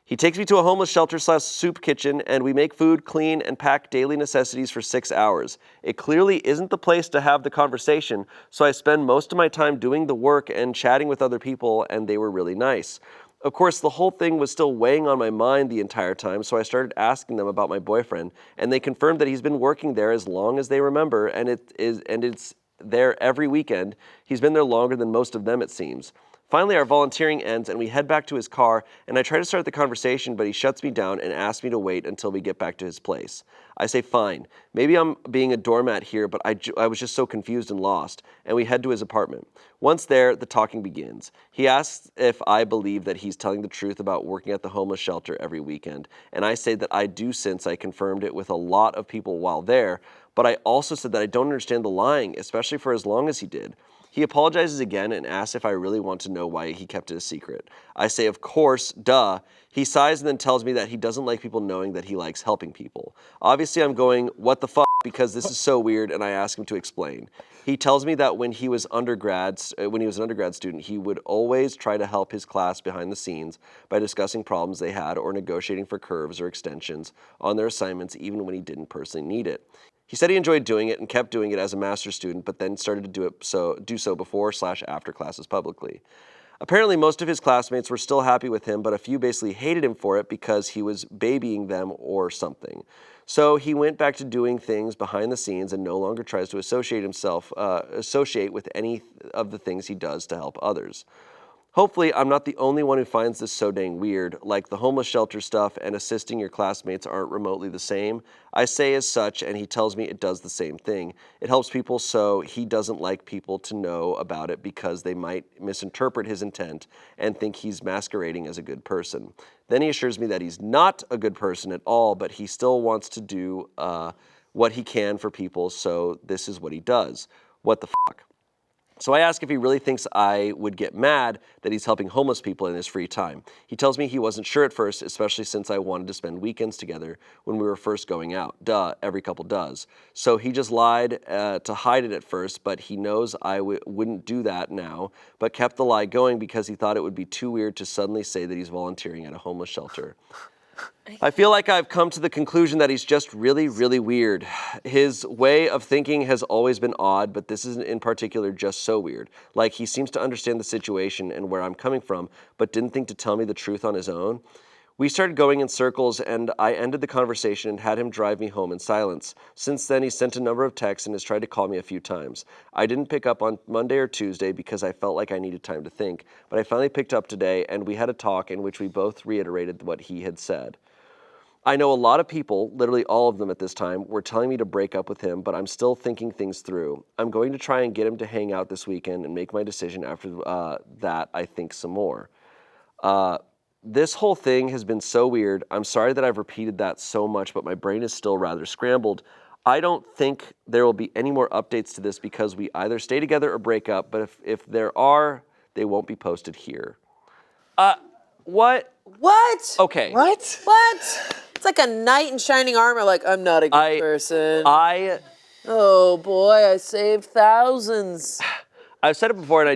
He takes me to a homeless shelter/soup kitchen, and we make food, clean, and pack daily necessities for 6 hours. It clearly isn't the place to have the conversation, so I spend most of my time doing the work and chatting with other people, and they were really nice. Of course, the whole thing was still weighing on my mind the entire time, so I started asking them about my boyfriend, and they confirmed that he's been working there as long as they remember, and it's there every weekend. He's been there longer than most of them, it seems. Finally, our volunteering ends, and we head back to his car, and I try to start the conversation, but he shuts me down and asks me to wait until we get back to his place. I say, fine. Maybe I'm being a doormat here, but I was just so confused and lost, and we head to his apartment. Once there, the talking begins. He asks if I believe that he's telling the truth about working at the homeless shelter every weekend, and I say that I do since I confirmed it with a lot of people while there, but I also said that I don't understand the lying, especially for as long as he did. He apologizes again and asks if I really want to know why he kept it a secret. I say, of course, duh. He sighs and then tells me that he doesn't like people knowing that he likes helping people. Obviously, I'm going, what the fuck, because this is so weird, and I ask him to explain. He tells me that when he was an undergrad student, he would always try to help his class behind the scenes by discussing problems they had or negotiating for curves or extensions on their assignments, even when he didn't personally need it. He said he enjoyed doing it and kept doing it as a master's student, but then started to do so before/after classes publicly. Apparently, most of his classmates were still happy with him, but a few basically hated him for it because he was babying them or something. So he went back to doing things behind the scenes and no longer tries to associate with any of the things he does to help others. Hopefully, I'm not the only one who finds this so dang weird, like the homeless shelter stuff and assisting your classmates aren't remotely the same. I say as such, and he tells me it does the same thing. It helps people, so he doesn't like people to know about it because they might misinterpret his intent and think he's masquerading as a good person. Then he assures me that he's not a good person at all, but he still wants to do what he can for people, so this is what he does. What the fuck? So I ask if he really thinks I would get mad that he's helping homeless people in his free time. He tells me he wasn't sure at first, especially since I wanted to spend weekends together when we were first going out. Duh, every couple does. So he just lied to hide it at first, but he knows I wouldn't do that now, but kept the lie going because he thought it would be too weird to suddenly say that he's volunteering at a homeless shelter. I feel like I've come to the conclusion that he's just really, really weird. His way of thinking has always been odd, but this is in particular just so weird. Like, he seems to understand the situation and where I'm coming from, but didn't think to tell me the truth on his own. We started going in circles, and I ended the conversation and had him drive me home in silence. Since then, he's sent a number of texts and has tried to call me a few times. I didn't pick up on Monday or Tuesday because I felt like I needed time to think, but I finally picked up today, and we had a talk in which we both reiterated what he had said. I know a lot of people, literally all of them at this time, were telling me to break up with him, but I'm still thinking things through. I'm going to try and get him to hang out this weekend and make my decision after that. I think some more. This whole thing has been so weird. I'm sorry that I've repeated that so much, but my brain is still rather scrambled. I don't think there will be any more updates to this because we either stay together or break up, but if there are, they won't be posted here. What? What? Okay. What? What? It's like a knight in shining armor, like, I'm not a good person. Oh boy, I saved thousands. I've said it before, and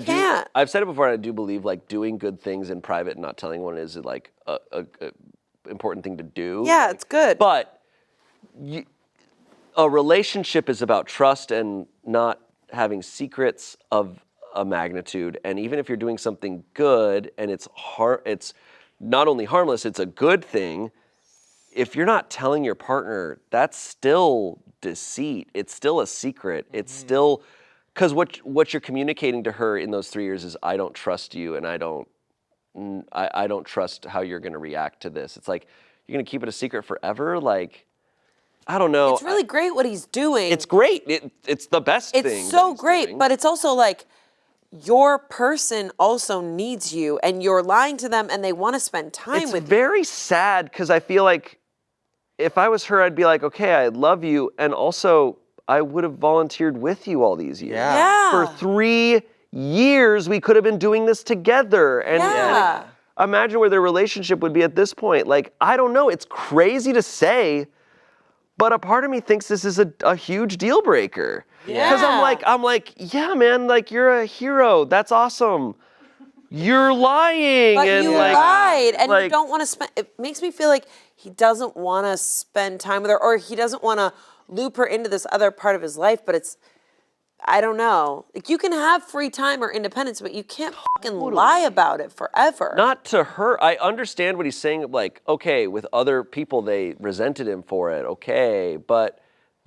I've said it before, and I do believe like doing good things in private and not telling anyone is like a important thing to do. Yeah, it's good. But a relationship is about trust and not having secrets of a magnitude. And even if you're doing something good and it's not only harmless, it's a good thing. If you're not telling your partner, that's still deceit. It's still a secret. It's still, because what you're communicating to her in those 3 years is, I don't trust you, and I don't trust how you're going to react to this. It's like, you're going to keep it a secret forever? Like, I don't know. It's really great what he's doing. It's great. It's the best thing. It's so great, doing. but it's also like, your person also needs you, and you're lying to them, and they want to spend time with you. It's very sad, because I feel like if I was her, I'd be like, okay, I love you, and also I would have volunteered with you all these years. Yeah. For 3 years, we could have been doing this together. And imagine where their relationship would be at this point. Like, I don't know. It's crazy to say, but a part of me thinks this is a huge deal breaker. Yeah. Because I'm like, yeah, man, like, you're a hero. That's awesome. You're lying. But and you like, lied, and like, you don't want to spend. It makes me feel like he doesn't want to spend time with her, or he doesn't want to loop her into this other part of his life. But it's, I don't know. Like, you can have free time or independence, but you can't fucking lie about it forever. Not to her. I understand what he's saying. Like, okay, with other people, they resented him for it. Okay, but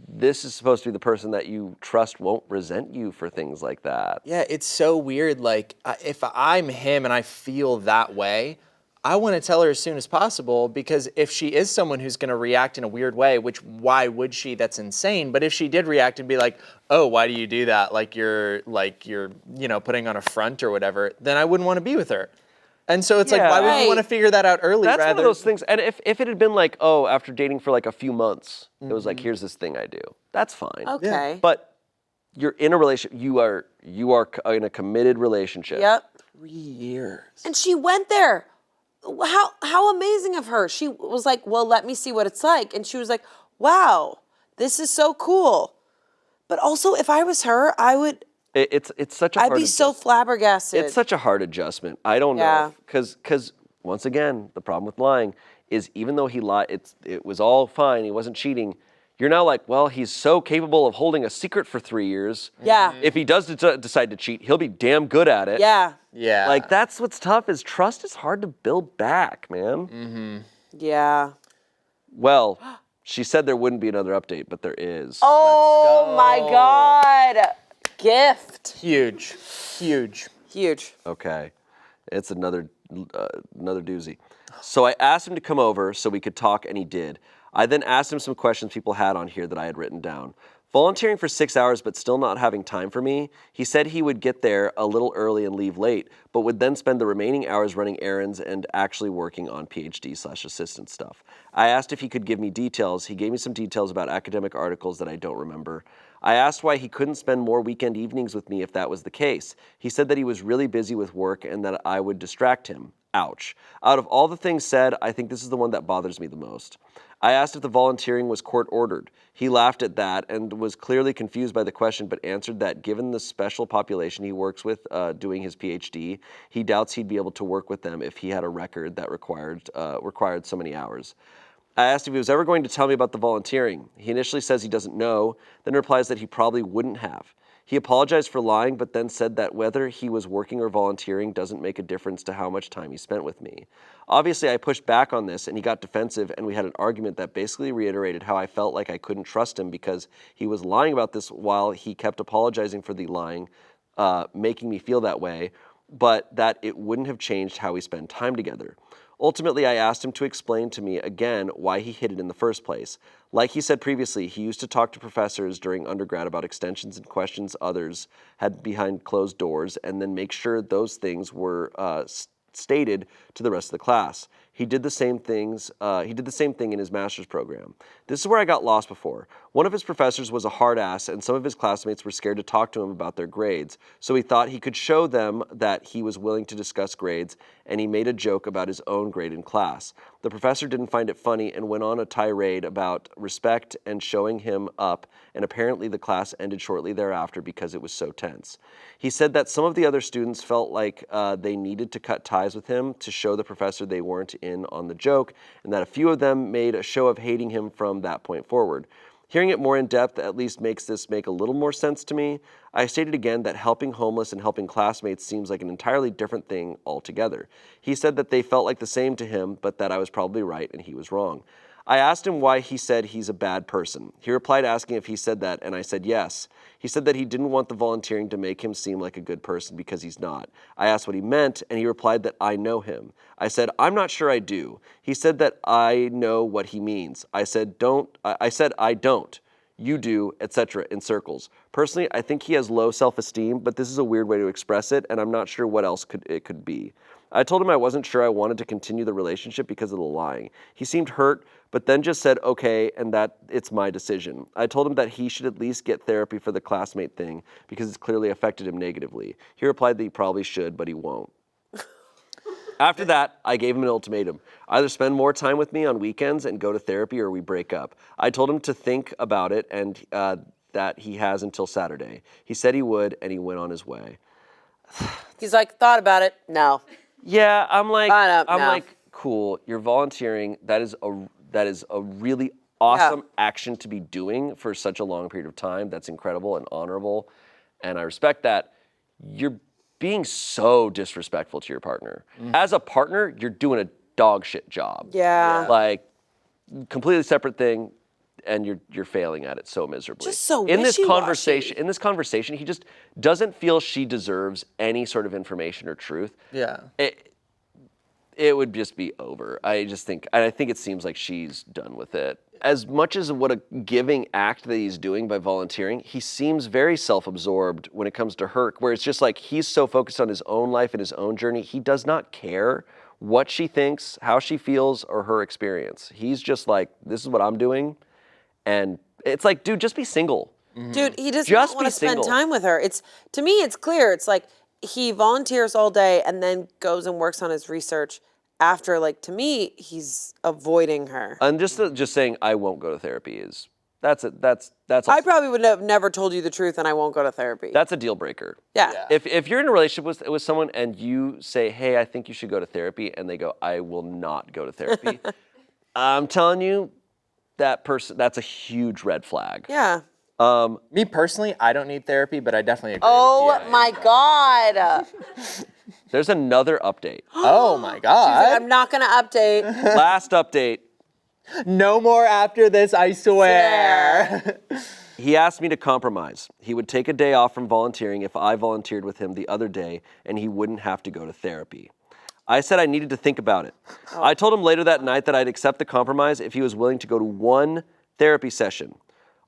this is supposed to be the person that you trust won't resent you for things like that. Yeah, it's so weird. Like, if I'm him and I feel that way, I want to tell her as soon as possible, because if she is someone who's going to react in a weird way, which why would she? That's insane. But if she did react and be like, oh, why do you do that? Like you're putting on a front or whatever, then I wouldn't want to be with her. And so it's like, why would you want to figure that out early? That's one of those things. And if it had been like, oh, after dating for like a few months, it was like, here's this thing I do. That's fine. Okay. But you're in a relationship. You are in a committed relationship. Yep. 3 years. And she went there. How amazing of her. She was like, well, let me see what it's like. And she was like, wow, this is so cool. But also, if I was her, I would... It's such a hard I'd be so flabbergasted. It's such a hard adjustment. I don't know. Because once again, the problem with lying is even though he lied, it was all fine, he wasn't cheating, you're now like, well, he's so capable of holding a secret for 3 years. Yeah. If he does decide to cheat, he'll be damn good at it. Yeah. Yeah. Like, that's what's tough, is trust is hard to build back, man. Yeah. Well, she said there wouldn't be another update, but there is. Oh my God. Gift. Huge. Okay. It's another doozy. So I asked him to come over so we could talk, and he did. I then asked him some questions people had on here that I had written down. Volunteering for 6 hours but still not having time for me, he said he would get there a little early and leave late, but would then spend the remaining hours running errands and actually working on PhD/assistant stuff. I asked if he could give me details. He gave me some details about academic articles that I don't remember. I asked why he couldn't spend more weekend evenings with me if that was the case. He said that he was really busy with work and that I would distract him. Ouch. Out of all the things said, I think this is the one that bothers me the most. I asked if the volunteering was court-ordered. He laughed at that and was clearly confused by the question, but answered that given the special population he works with doing his PhD, he doubts he'd be able to work with them if he had a record that required so many hours. I asked if he was ever going to tell me about the volunteering. He initially says he doesn't know, then replies that he probably wouldn't have. He apologized for lying, but then said that whether he was working or volunteering doesn't make a difference to how much time he spent with me. Obviously, I pushed back on this, and he got defensive, and we had an argument that basically reiterated how I felt like I couldn't trust him because he was lying about this while he kept apologizing for the lying, making me feel that way, but that it wouldn't have changed how we spend time together. Ultimately, I asked him to explain to me again why he hid it in the first place. Like he said previously, he used to talk to professors during undergrad about extensions and questions others had behind closed doors, and then make sure those things were stated to the rest of the class. He did the same things. He did the same thing in his master's program. This is where I got lost before. One of his professors was a hard ass, and some of his classmates were scared to talk to him about their grades. So he thought he could show them that he was willing to discuss grades, and he made a joke about his own grade in class. The professor didn't find it funny and went on a tirade about respect and showing him up, and apparently the class ended shortly thereafter because it was so tense. He said that some of the other students felt like they needed to cut ties with him to show the professor they weren't in on the joke, and that a few of them made a show of hating him from that point forward. Hearing it more in depth at least makes this make a little more sense to me. I stated again that helping homeless and helping classmates seems like an entirely different thing altogether. He said that they felt like the same to him, but that I was probably right and he was wrong. I asked him why he said he's a bad person. He replied asking if he said that, and I said yes. He said that he didn't want the volunteering to make him seem like a good person because he's not. I asked what he meant, and he replied that I know him. I said, I'm not sure I do. He said that I know what he means. I said, I don't. You do, etc. in circles. Personally, I think he has low self-esteem, but this is a weird way to express it, and I'm not sure what else it could be. I told him I wasn't sure I wanted to continue the relationship because of the lying. He seemed hurt, but then just said, okay, and that it's my decision. I told him that he should at least get therapy for the classmate thing because it's clearly affected him negatively. He replied that he probably should, but he won't. After that, I gave him an ultimatum. Either spend more time with me on weekends and go to therapy or we break up. I told him to think about it and that he has until Saturday. He said he would, and he went on his way. He's like, thought about it. No. Yeah, I'm like, no. Cool. You're volunteering. That is a really awesome action to be doing for such a long period of time. That's incredible and honorable, and I respect that. You're being so disrespectful to your partner. As a partner, you're doing a dog shit job. Yeah. Like, completely separate thing, and you're failing at it so miserably. Just so in this wishy-washy. conversation, he just doesn't feel she deserves any sort of information or truth. Yeah. It would just be over. I think it seems like she's done with it. As much as what a giving act that he's doing by volunteering, he seems very self-absorbed when it comes to her, where it's just like he's so focused on his own life and his own journey, he does not care what she thinks, how she feels, or her experience. He's just like, this is what I'm doing, and it's like, dude, just be single. Dude, he does Just not want be to spend single. time with her. To me, it's clear. It's like he volunteers all day and then goes and works on his research after. Like, to me, he's avoiding her. And just saying I won't go to therapy is that's I probably would have never told you the truth, and I won't go to therapy. that's a deal breaker. Yeah. If you're in a relationship with someone and you say, hey, I think you should go to therapy, and they go, I will not go to therapy, I'm telling you, that's a huge red flag. Yeah. Me personally, I don't need therapy, but I definitely agree Oh with you. my God. There's another update. Oh my God. I'm not gonna update. Last update. No more after this, I swear. He asked me to compromise. He would take a day off from volunteering if I volunteered with him the other day, and he wouldn't have to go to therapy. I said I needed to think about it. I told him later that night that I'd accept the compromise if he was willing to go to one therapy session.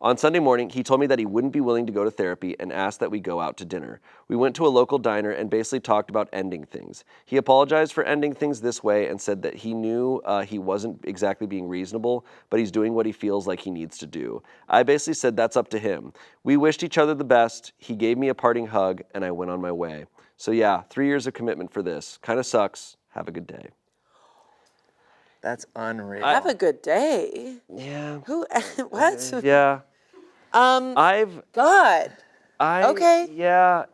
On Sunday morning, he told me that he wouldn't be willing to go to therapy and asked that we go out to dinner. We went to a local diner and basically talked about ending things. He apologized for ending things this way and said that he knew he wasn't exactly being reasonable, but he's doing what he feels like he needs to do. I basically said that's up to him. We wished each other the best. He gave me a parting hug, and I went on my way. So yeah, 3 years of commitment for this. Kind of sucks. Have a good day. That's unreal. Have a good day. Yeah. Who? What? Yeah. God. Okay. Yeah.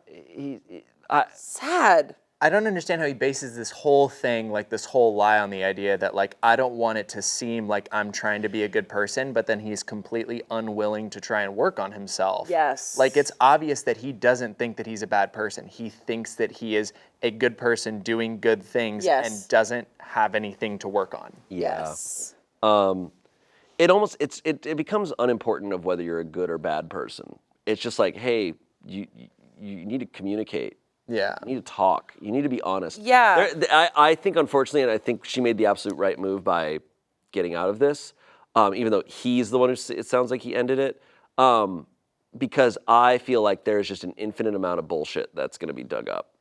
Sad. I don't understand how he bases this whole thing, like this whole lie on the idea that like, I don't want it to seem like I'm trying to be a good person, but then he's completely unwilling to try and work on himself. Yes. Like it's obvious that he doesn't think that he's a bad person. He thinks that he is a good person doing good things and doesn't have anything to work on. Yeah. Yes. It becomes unimportant of whether you're a good or bad person. It's just like, hey, you need to communicate. Yeah. You need to talk. You need to be honest. Yeah. I think, unfortunately, and I think she made the absolute right move by getting out of this, even though he's the one who, it sounds like he ended it, because I feel like there's just an infinite amount of bullshit that's going to be dug up.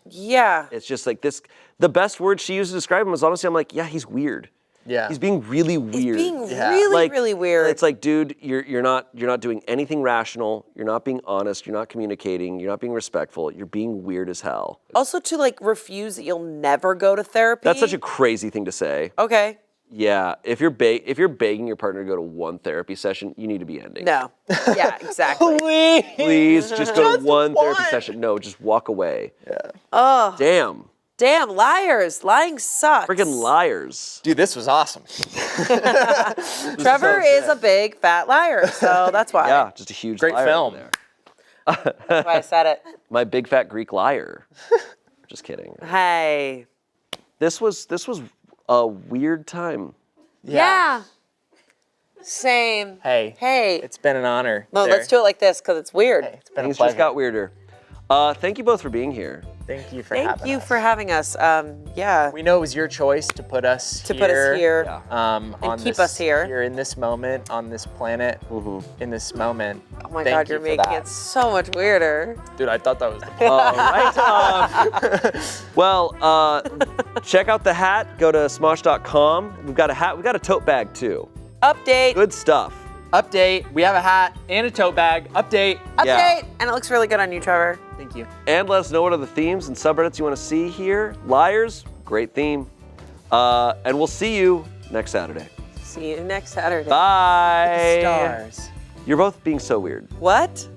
Yeah. It's just like this, the best word she used to describe him was honestly, I'm like, yeah, he's weird. Yeah. He's being really weird. He's being Yeah. really, Like, really weird. It's like, dude, you're not doing anything rational. You're not being honest. You're not communicating. You're not being respectful. You're being weird as hell. Also to like refuse that you'll never go to therapy. That's such a crazy thing to say. Okay. Yeah, if you're begging your partner to go to one therapy session, you need to be ending. No. Yeah, exactly. Please just go to one therapy session. No, just walk away. Yeah. Oh, Damn. damn, liars. Lying sucks. Freaking liars. Dude, this was awesome. Trevor is a big fat liar, so that's why. Yeah, just a huge Great liar film. over That's why I said it. there. My big fat Greek liar. Just kidding. Hey. This was a weird time. Yeah. Same. Hey. Hey. It's been an honor. No, let's do it like this because it's weird. Hey, it's been Things a pleasure. just got weirder. Thank you both for being here. Thank you for having us. Thank you for having us. Yeah. We know it was your choice to put us To put us here. Yeah. On keep this, us here. Here in this moment, on this planet, in this moment. Oh my Thank God, you you're for making that. it so much weirder. Dude, I thought that was the Well, check out the hat. Go to smosh.com. We've got a hat. We've got a tote bag too. Update. Good stuff. Update. We have a hat and a tote bag. Update. Update. Yeah. And it looks really good on you, Trevor. Thank you. And let us know what other themes and subreddits you want to see here. Liars, great theme. And we'll see you next Saturday. See you next Saturday. Bye. Stars. You're both being so weird. What?